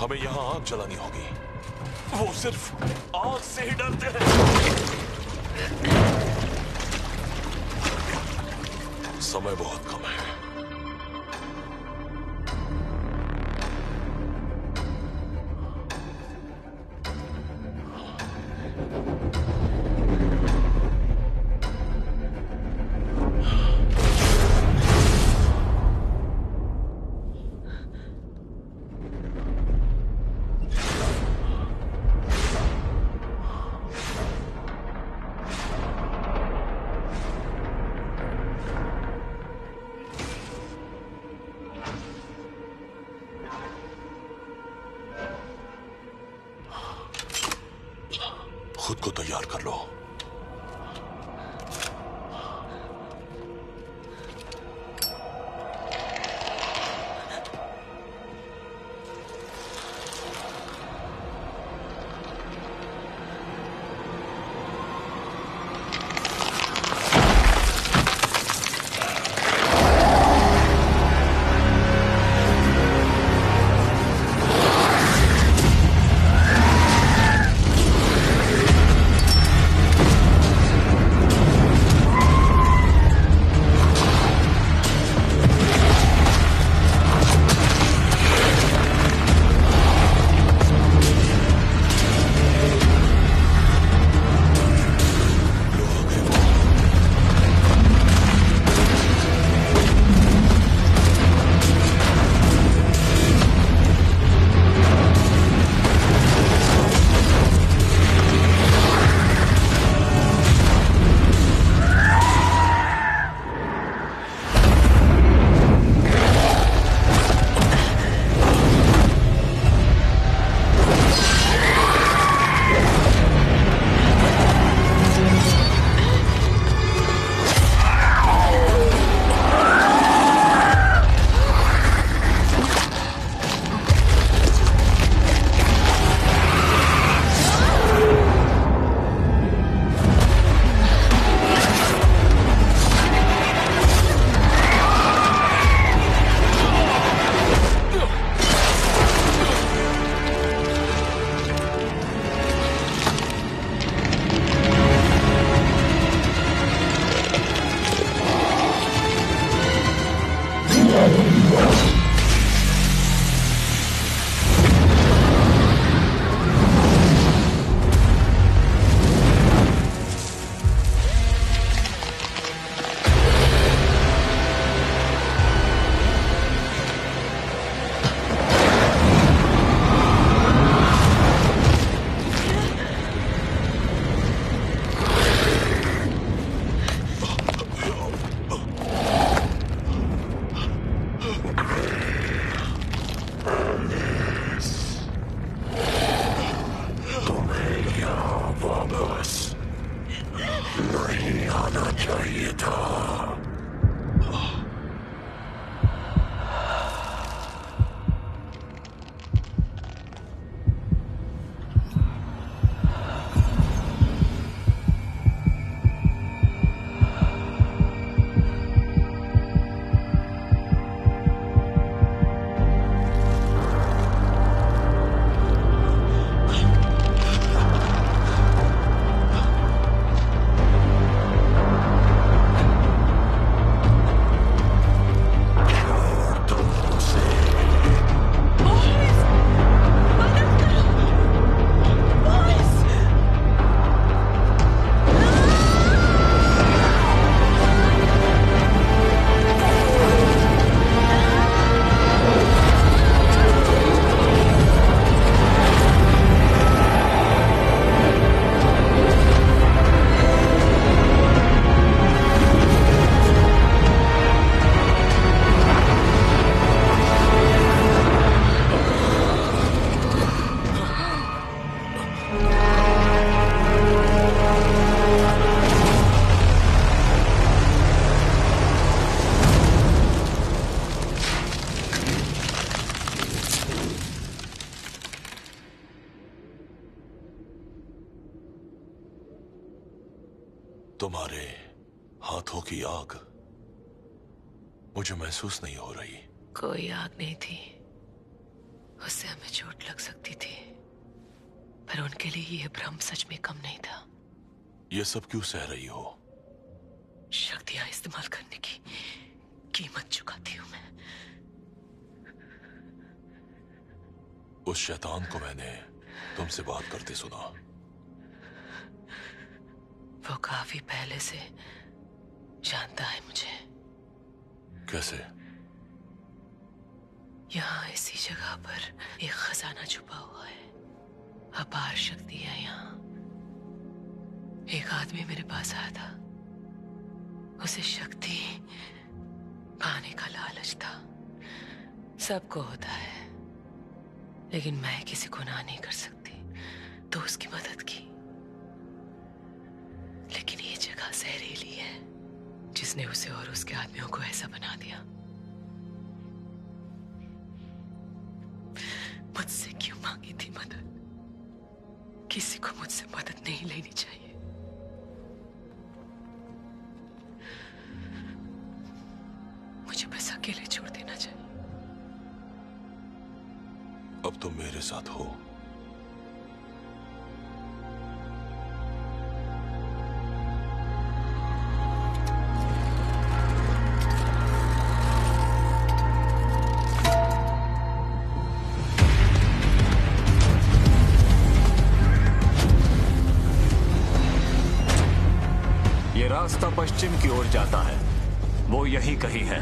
हमें यहाँ आग जलानी होगी। वो सिर्फ आग से ही डरते हैं। समय बहुत कम है। खुद को तैयार कर लो। तुम्हें यहाँ वापस नहीं आना चाहिए था। तुम्हारे हाथों की आग मुझे महसूस नहीं हो रही। कोई आग नहीं थी, उससे हमें चोट लग सकती थी, पर उनके लिए यह भ्रम सच में कम नहीं था। ये सब क्यों सह रही हो? शक्तियां इस्तेमाल करने की कीमत चुकाती हूं मैं। उस शैतान को मैंने तुमसे बात करते सुना। वो काफी पहले से जानता है मुझे। कैसे? यहाँ इसी जगह पर एक खजाना छुपा हुआ है, अपार शक्ति है यहाँ। एक आदमी मेरे पास आया था, उसे शक्ति पाने का लालच था। सबको होता है, लेकिन मैं किसी को ना नहीं कर सकती, तो उसकी मदद की। लेकिन ये जगह जहरीली है, जिसने उसे और उसके आदमियों को ऐसा बना दिया। मुझसे क्यों मांगी थी मदद? किसी को मुझसे मदद नहीं लेनी चाहिए। मुझे बस अकेले छोड़ देना चाहिए। अब तुम मेरे साथ हो। ये रास्ता पश्चिम की ओर जाता है, वो यहीं कहीं है।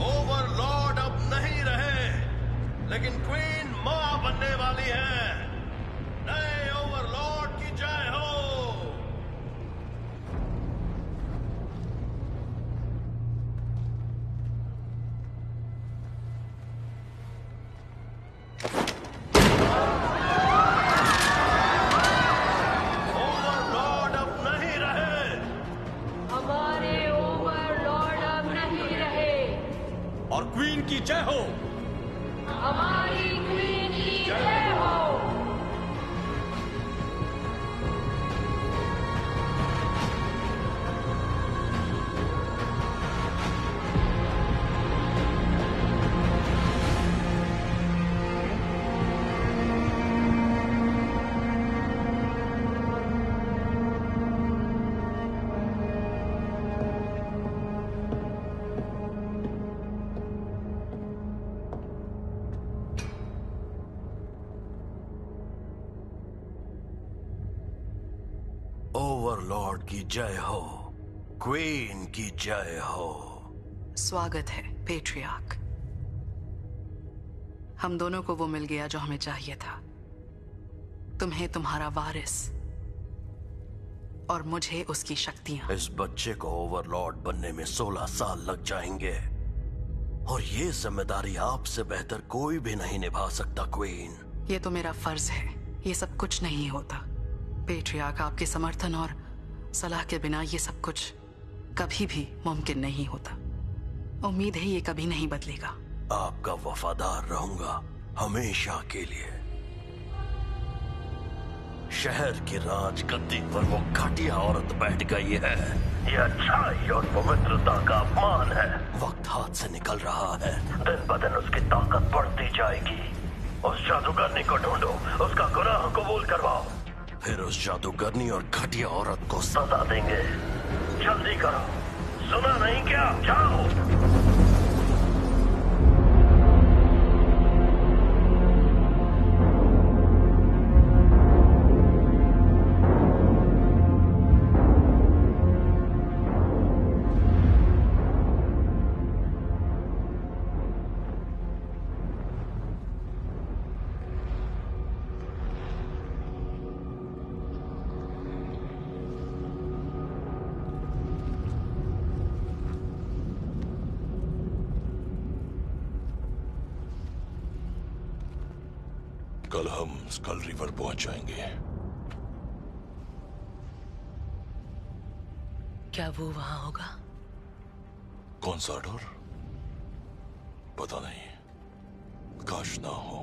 ओवरलॉर्ड अब नहीं रहे, लेकिन क्वीन मां बनने वाली है। नए ओवरलॉर्ड की जय हो। ओवरलॉर्ड अब नहीं रहे। हमारे ओवरलॉर्ड अब नहीं रहे। और क्वीन की जय हो। हमारी क्वीन की जय हो। ओवरलॉर्ड की जय हो। क्वीन की जय हो। स्वागत है पेट्रियार्क। हम दोनों को वो मिल गया जो हमें चाहिए था। तुम्हें तुम्हारा वारिस और मुझे उसकी शक्तियां। इस बच्चे को ओवरलॉर्ड बनने में 16 साल लग जाएंगे और ये जिम्मेदारी आपसे बेहतर कोई भी नहीं निभा सकता क्वीन। ये तो मेरा फर्ज है। ये सब कुछ नहीं होता पेट्रियार्क। आपके समर्थन और सलाह के बिना ये सब कुछ कभी भी मुमकिन नहीं होता। उम्मीद है ये कभी नहीं बदलेगा। आपका वफादार रहूंगा हमेशा के लिए। शहर की राजगद्दी पर वो घटिया औरत बैठ गई है। ये अच्छाई और पवित्रता का अपमान है। वक्त हाथ से निकल रहा है। दिन ब दिन उसकी ताकत बढ़ती जाएगी। उस जादूगरनी को ढूंढो, उसका गुनाह कबूल करवाओ, फिर उस जादूगरनी और घटिया औरत को सजा देंगे। जल्दी करो, सुना नहीं क्या? जाओ। कल हम स्कल रिवर पहुंच जाएंगे। क्या वो वहां होगा? कौन सा डर? पता नहीं। काश ना हो।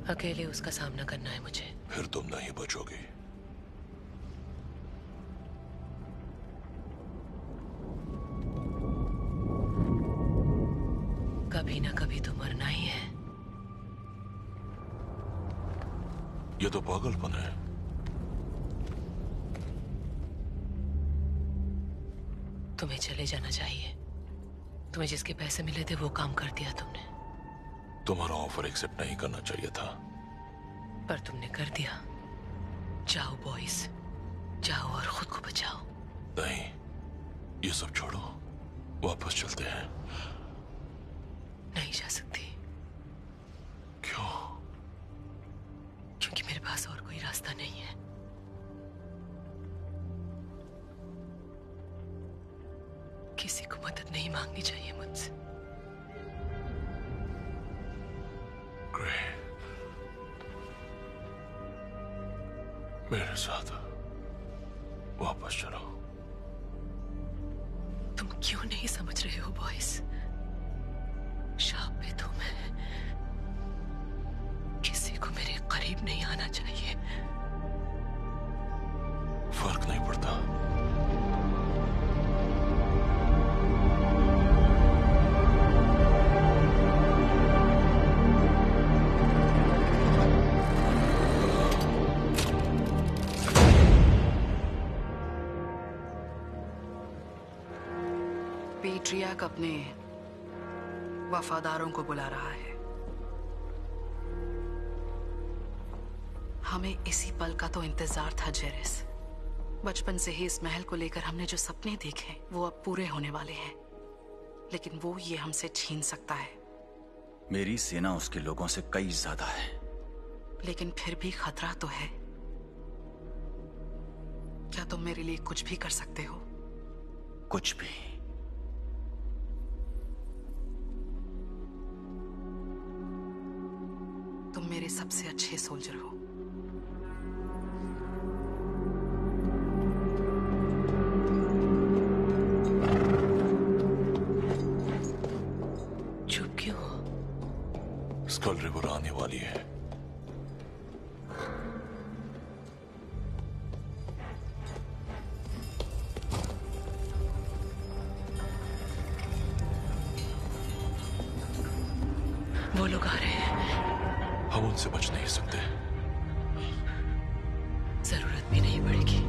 अकेले उसका सामना करना है मुझे। फिर तुम नहीं बचोगी। कभी ना कभी तो मरना ही है। ये तो पागलपन है। तुम्हें चले जाना चाहिए। तुम्हें जिसके पैसे मिले थे वो काम कर दिया तुमने। तुम्हारा ऑफर एक्सेप्ट नहीं करना चाहिए था। पर तुमने कर दिया। जाओ बॉयज, जाओ और खुद को बचाओ। नहीं, ये सब छोड़ो, वापस चलते हैं। नहीं जा सकती। क्यों? क्योंकि मेरे पास और कोई रास्ता नहीं है। किसी को मदद नहीं मांगनी चाहिए मुझसे। ग्रे, मेरे साथ वापस चलो। तुम क्यों नहीं समझ रहे हो बॉयज? शाप पे तो मैं किसी को मेरे करीब नहीं आना चाहिए। फर्क नहीं पड़ता। पेट्रियार्क अपने वफादारों को बुला रहा है। हमें इसी पल का तो इंतजार था जेरेस। बचपन से ही इस महल को लेकर हमने जो सपने देखे वो अब पूरे होने वाले हैं, लेकिन वो ये हमसे छीन सकता है। मेरी सेना उसके लोगों से कई ज्यादा है, लेकिन फिर भी खतरा तो है। क्या तुम मेरे लिए कुछ भी कर सकते हो? कुछ भी। तुम मेरे सबसे अच्छे सोल्जर हो। चुप क्यों हो? स्कल रिवर आने वाली है। वो लोग आ रहे हैं। हम उनसे बच नहीं सकते। जरूरत भी नहीं पड़ेगी।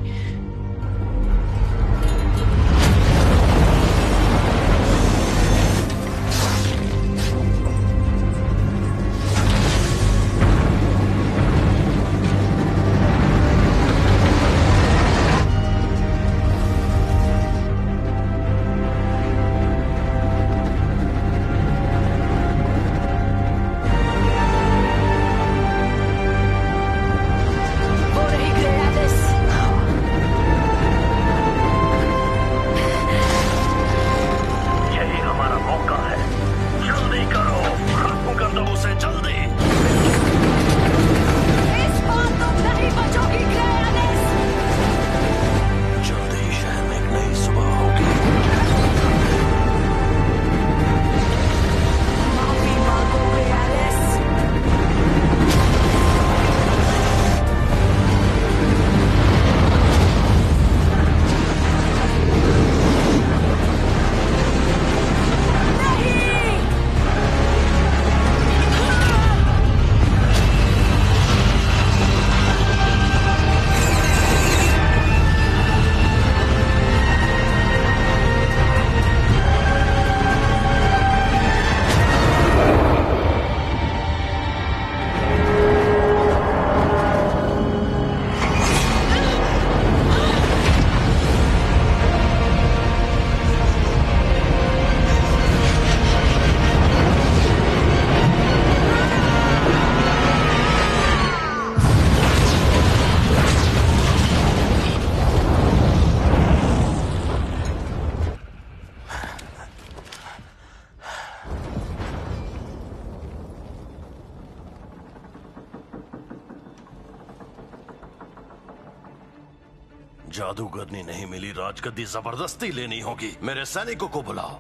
जादूगरनी नहीं मिली, राजगद्दी जबरदस्ती लेनी होगी। मेरे सैनिकों को बुलाओ।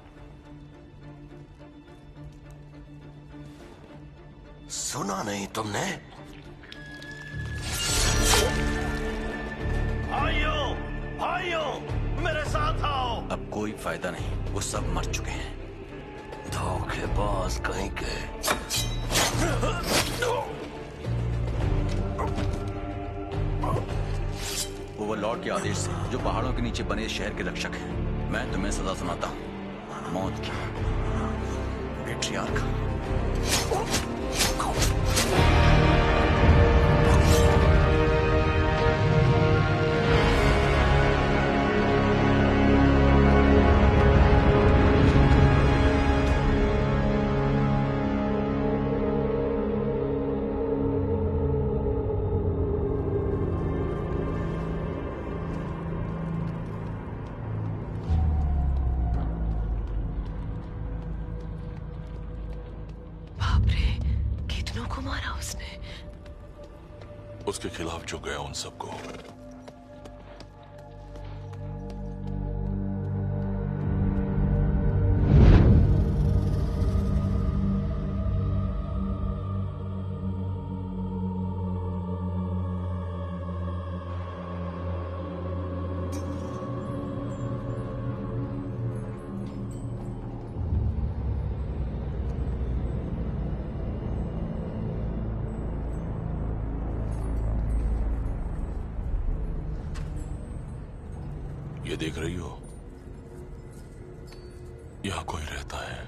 सुना नहीं तुमने? भाइयों, भाइयों, मेरे साथ आओ। अब कोई फायदा नहीं, वो सब मर चुके हैं। धोखेबाज कहीं के। ओवरलॉर्ड के आदेश से जो पहाड़ों के नीचे बने शहर के रक्षक हैं, मैं तुम्हें सजा सुनाता हूं, मौत की। पेट्रियार्क। उसके खिलाफ जो गया उन सबको। ये देख रही हो, यहां कोई रहता है।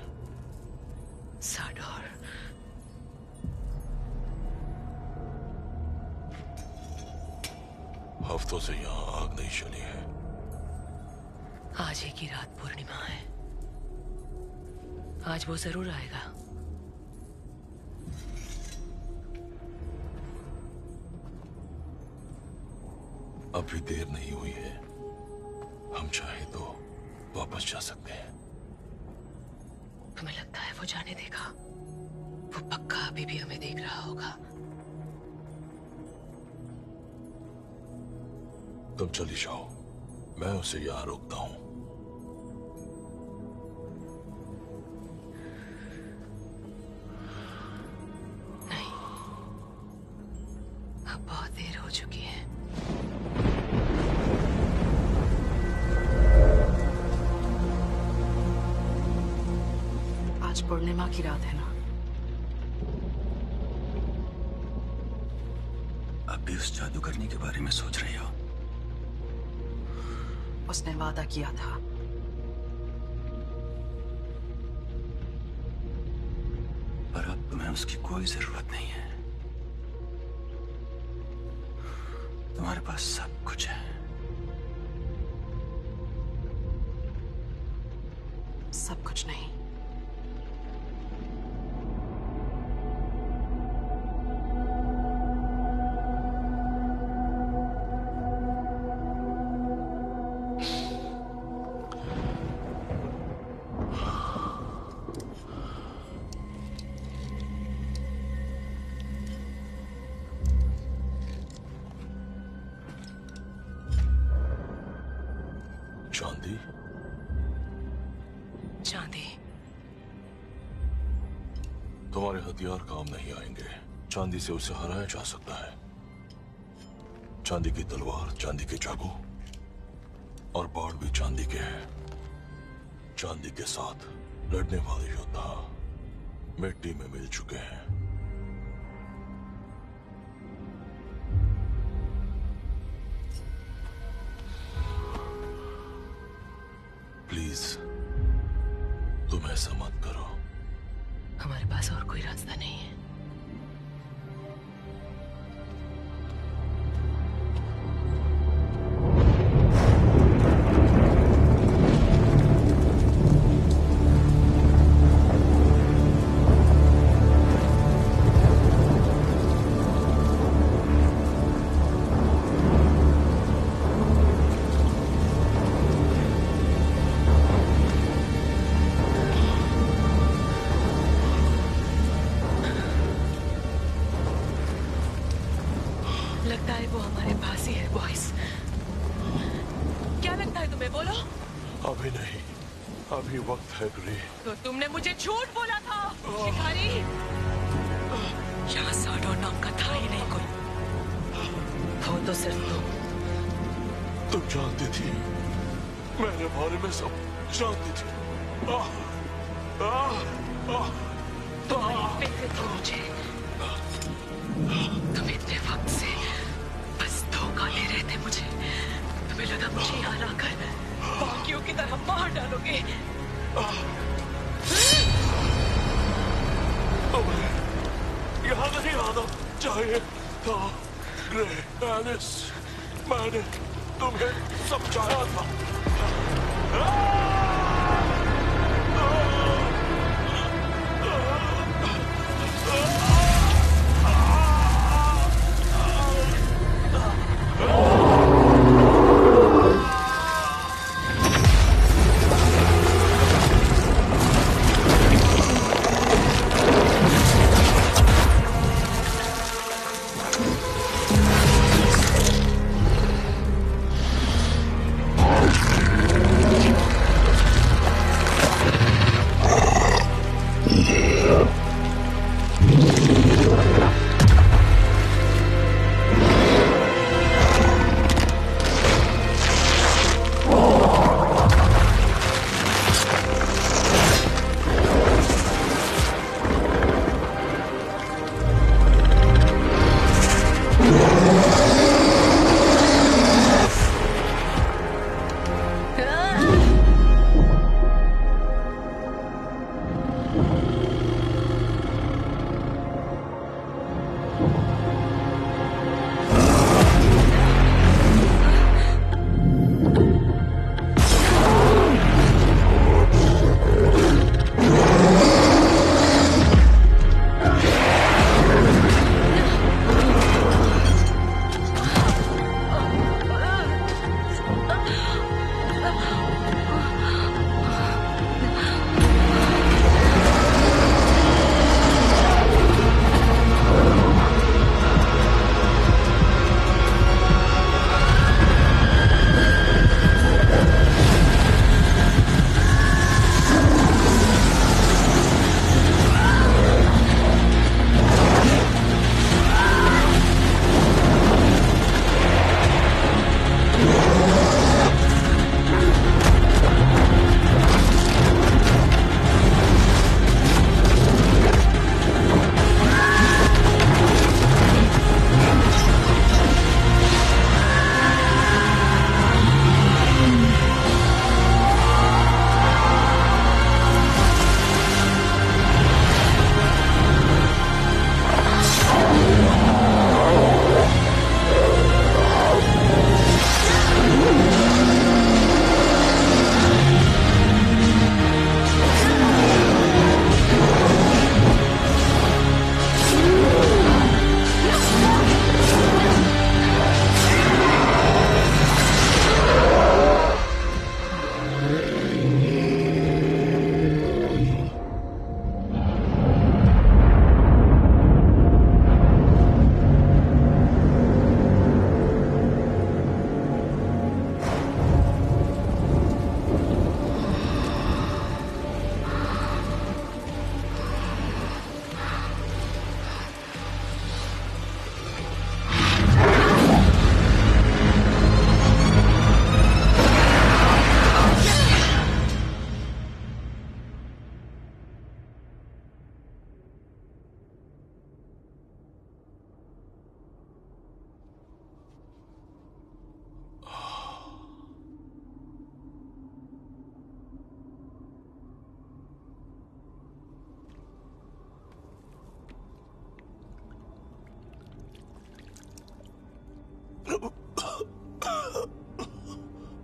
साडोर। हफ्तों से यहां आग नहीं चली है। आज ही की रात पूर्णिमा है, आज वो जरूर आएगा। अभी देर नहीं हुई है, हम चाहे तो वापस जा सकते हैं। हमें लगता है वो जाने देगा। वो पक्का अभी भी हमें देख रहा होगा। तुम चली जाओ, मैं उसे यहां रोकता हूं। नहीं, अब बहुत देर हो चुकी है। आज पूर्णिमा की रात है ना? अब भी उस जादूगरनी के बारे में सोच रही हो? उसने वादा किया था। पर अब तुम्हें उसकी कोई जरूरत नहीं है। तुम्हारे पास सब कुछ है। सब कुछ नहीं। चांदी? चांदी? तुम्हारे हथियार काम नहीं आएंगे। चांदी से उसे हराया जा सकता है। चांदी की तलवार, चांदी के चाकू और बाण भी चांदी के हैं। चांदी के साथ लड़ने वाले योद्धा मिट्टी में मिल चुके हैं। प्लीज तुम ऐसा मत करो। हमारे पास और कोई रास्ता नहीं है। अभी वक्त है ग्रे। तो तुमने मुझे झूठ बोला था शिकारी। यहाँ साडो नाम का था ही नहीं कोई, वो तो सिर्फ तुम जानती थी, मेरे बारे में सब जानती थी। तुम्हारी फिक्र थी मुझे। तुम इतने वक्त से बस धोखा दे रहे थे मुझे। तुम्हें लगा मुझे यहाँ लाकर बाकियों की तरह मार डालोगे। तुम्हें यहाँ नहीं आना चाहिए था ग्रे एलिस। मैंने तुम्हें समझाया था।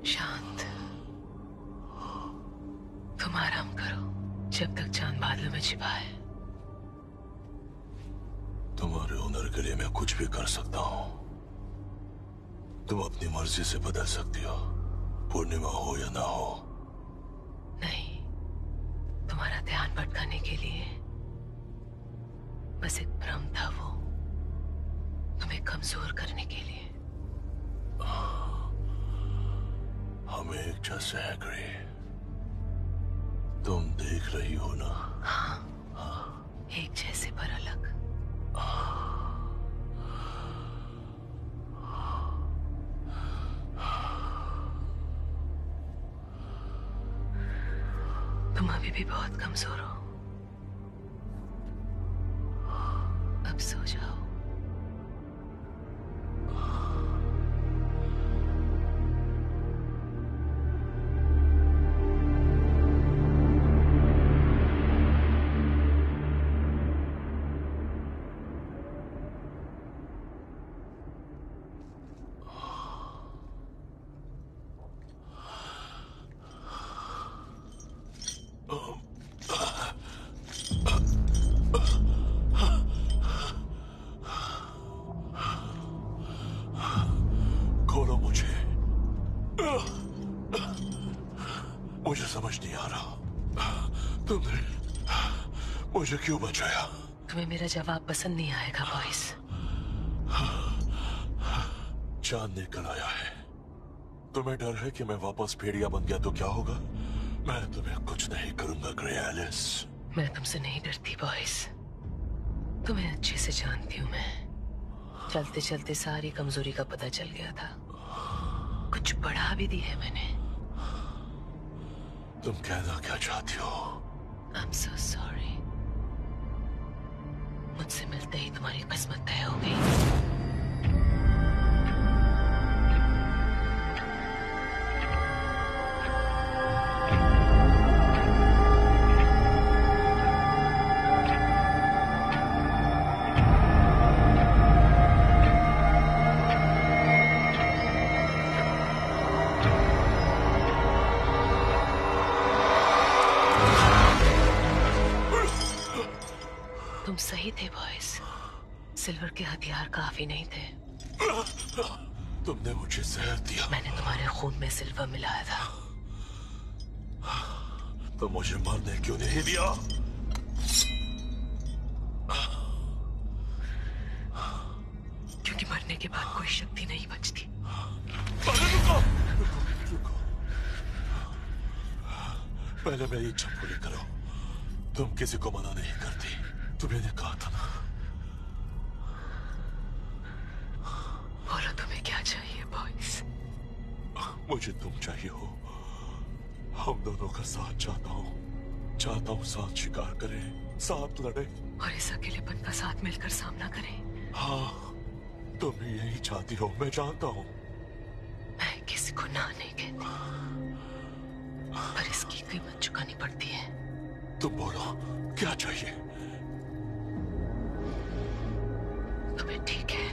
शांत, तुम आराम करो जब तक चांद बादलों में छिपा है। तुम्हारे हुनर के लिए मैं कुछ भी कर सकता हूँ। तुम अपनी मर्जी से बदल सकती हो, पूर्णिमा हो या ना हो। नहीं, तुम्हारा ध्यान भटकाने के लिए बस एक भ्रम था, वो तुम्हें कमजोर करने के लिए। हमें एक जैसे है ग्रे। तुम देख रही हो ना? हाँ, एक जैसे पर अलग। तुम अभी भी बहुत कमजोर हो। अब सो जाओ। खोलो मुझे। मुझे समझ नहीं आ रहा तुमने मुझे क्यों बचाया? तुम्हें मेरा जवाब पसंद नहीं आएगा बॉयस। चांद निकल आया है। तुम्हें डर है कि मैं वापस भेड़िया बन गया तो क्या होगा? मैं तुम्हें कुछ नहीं करूंगा ग्रे एलिस। मैं तुमसे नहीं डरती बॉयस। तुम्हें अच्छे से जानती हूँ मैं। चलते चलते सारी कमजोरी का पता चल गया था। कुछ बढ़ा भी दी है मैंने। तुम कहना क्या चाहती हो? I'm so sorry। मुझसे मिलते ही तुम्हारी किस्मत तय हो गई। तुम सही थे बॉयज। सिल्वर के हथियार काफी नहीं थे। तुमने मुझे जहर दिया। मैंने तुम्हारे खून में सिल्वर मिलाया था। तो मुझे मरने क्यों नहीं दिया? क्योंकि मरने के बाद कोई शक्ति नहीं बचती। रुको, रुको। पहले मेरी इच्छा पूरी करो। तुम किसी को मना नहीं करती। तुम्हें कहा था ना। बोलो तुम्हें क्या चाहिए बॉयज? मुझे तुम चाहिए हो। हम दोनों का साथ चाहता हूँ। चाहता हूँ साथ शिकार करें, साथ लड़े और इस अकेलेपन का साथ मिलकर सामना करें। हाँ, तुम भी यही चाहती हो, मैं जानता हूँ। मैं किसी को ना नहीं कहती, पर इसकी कीमत चुकानी पड़ती है। तुम बोलो क्या चाहिए? तुम्हें ठीक है।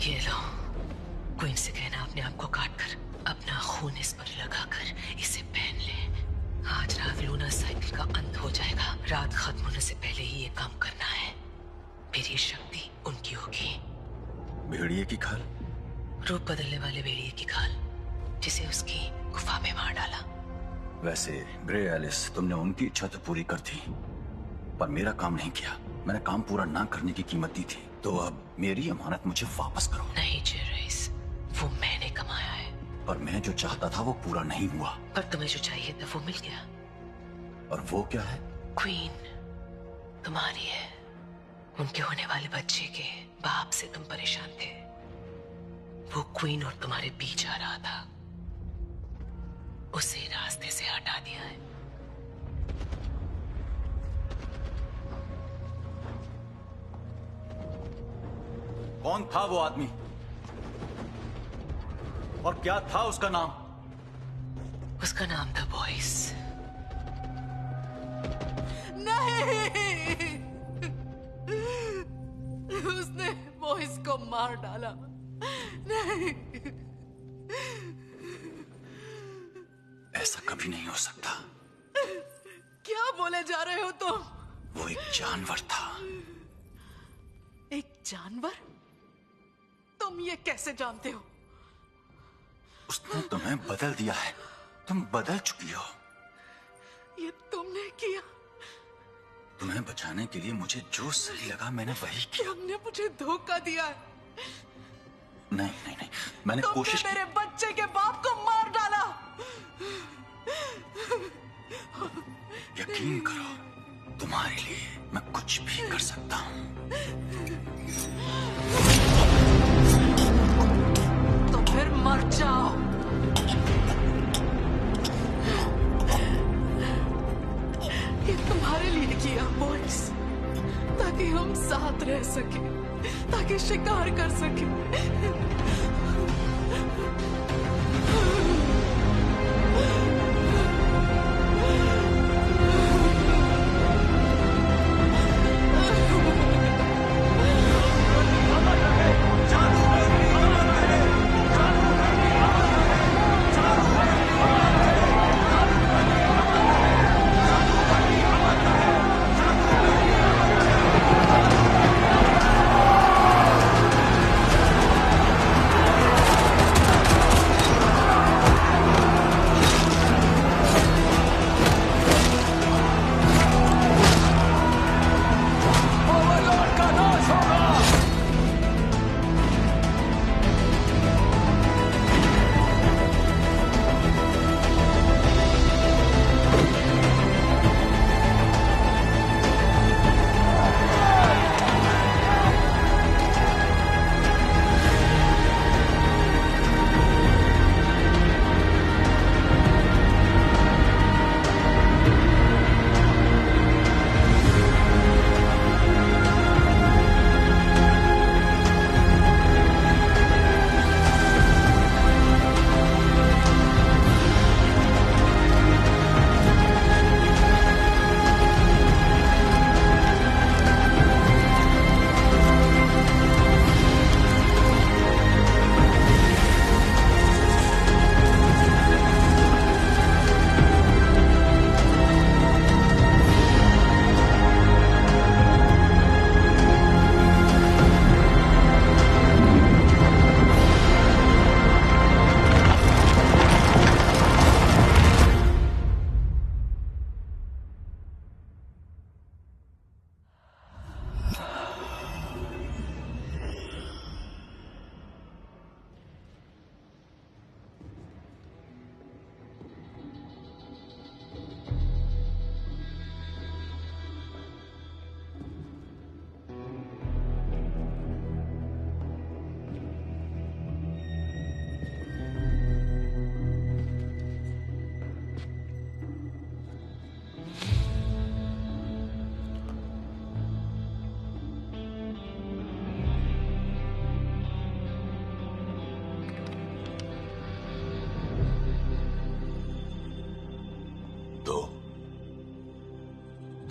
ये लो, क्वीन से कहना अपने आप को काट कर अपना खून इस पर लगाकर इसे पहन ले। आज रात लूना साइकिल का अंत हो जाएगा। रात खत्म होने से पहले ही ये काम करना है। मेरी शक्ति उनकी होगी। भेड़िए की खाल? रूप बदलने वाले भेड़िए की खाल, जिसे उसकी गुफा में मार डाला। वैसे ग्रे एलिस, तुमने उनकी इच्छा तो पूरी कर दी, पर मेरा काम नहीं किया। मैंने काम पूरा ना करने की कीमत दी थी, तो अब मेरी अमानत मुझे वापस करो। नहीं जेरेस, वो मैंने कमाया है। पर मैं जो चाहता था वो पूरा नहीं हुआ। पर तुम्हें जो चाहिए था वो मिल गया। और वो क्या है? क्वीन तुम्हारी है। उनके होने वाले बच्चे के बाप से तुम परेशान थे। वो क्वीन और तुम्हारे बीच आ रहा था, उसे रास्ते से हटा दिया है। कौन था वो आदमी और क्या था उसका नाम? उसका नाम था बॉयस। नहीं, उसने बॉयस को मार डाला। नहीं, ऐसा कभी नहीं हो सकता। क्या बोले जा रहे हो तुम? वो एक जानवर था। एक जानवर? तुम ये कैसे जानते हो? उसने तुम्हें बदल दिया है। तुम बदल चुकी हो। ये तुमने किया? तुम्हें बचाने के लिए मुझे जो सही लगा मैंने वही किया। तुमने मुझे धोखा दिया है। नहीं नहीं नहीं, मैंने कोशिश की। मेरे बच्चे के बाप को मार डाला। यकीन करो, तुम्हारे लिए मैं कुछ भी कर सकता हूँ। तो फिर मर जाओ। ये तुम्हारे लिए किया बॉयस, ताकि हम साथ रह सके, ताकि शिकार कर सके।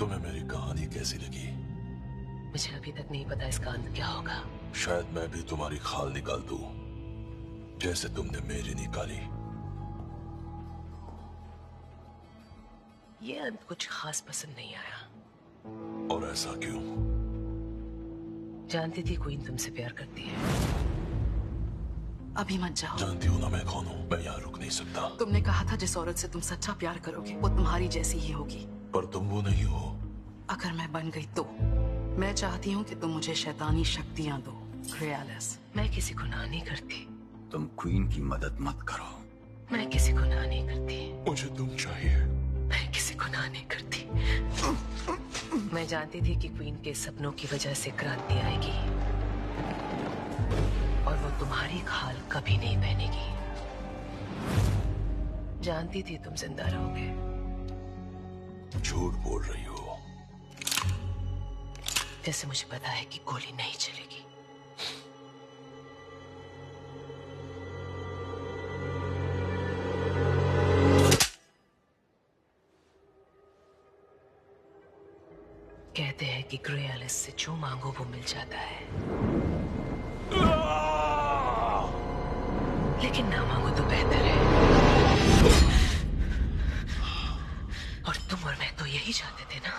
तुम्हें मेरी कहानी कैसी लगी? मुझे अभी तक नहीं पता इसका अंत क्या होगा। शायद मैं भी तुम्हारी खाल निकाल दूं, जैसे तुमने मेरी निकाली। ये अंत कुछ खास पसंद नहीं आया। और ऐसा क्यों? जानती थी क्वीन तुमसे प्यार करती है। अभी मत जाओ। जानती हो ना मैं कौन हूँ। मैं यहाँ रुक नहीं सकता। तुमने कहा था जिस औरत से तुम सच्चा प्यार करोगे वो तुम्हारी जैसी ही होगी। पर तुम वो नहीं हो। अगर मैं बन गई तो मैं चाहती हूँ कि तुम मुझे शैतानी शक्तियाँ दो। Grey Alice. मैं किसी को ना नहीं करती। तुम क्वीन की मदद मत करो। मैं किसी को ना नहीं करती। मुझे तुम चाहिए। मैं किसी को ना नहीं करती। मैं जानती थी कि क्वीन के सपनों की वजह से क्रांति आएगी और वो तुम्हारी खाल कभी नहीं पहनेगी। जानती थी तुम जिंदा रहोगे। झूठ बोल रही हो। जैसे मुझे पता है कि गोली नहीं चलेगी। कहते हैं कि ग्रे एलिस से जो मांगो वो मिल जाता है, लेकिन ना मांगो तो बेहतर है। और तुम और मैं तो यही चाहते थे ना।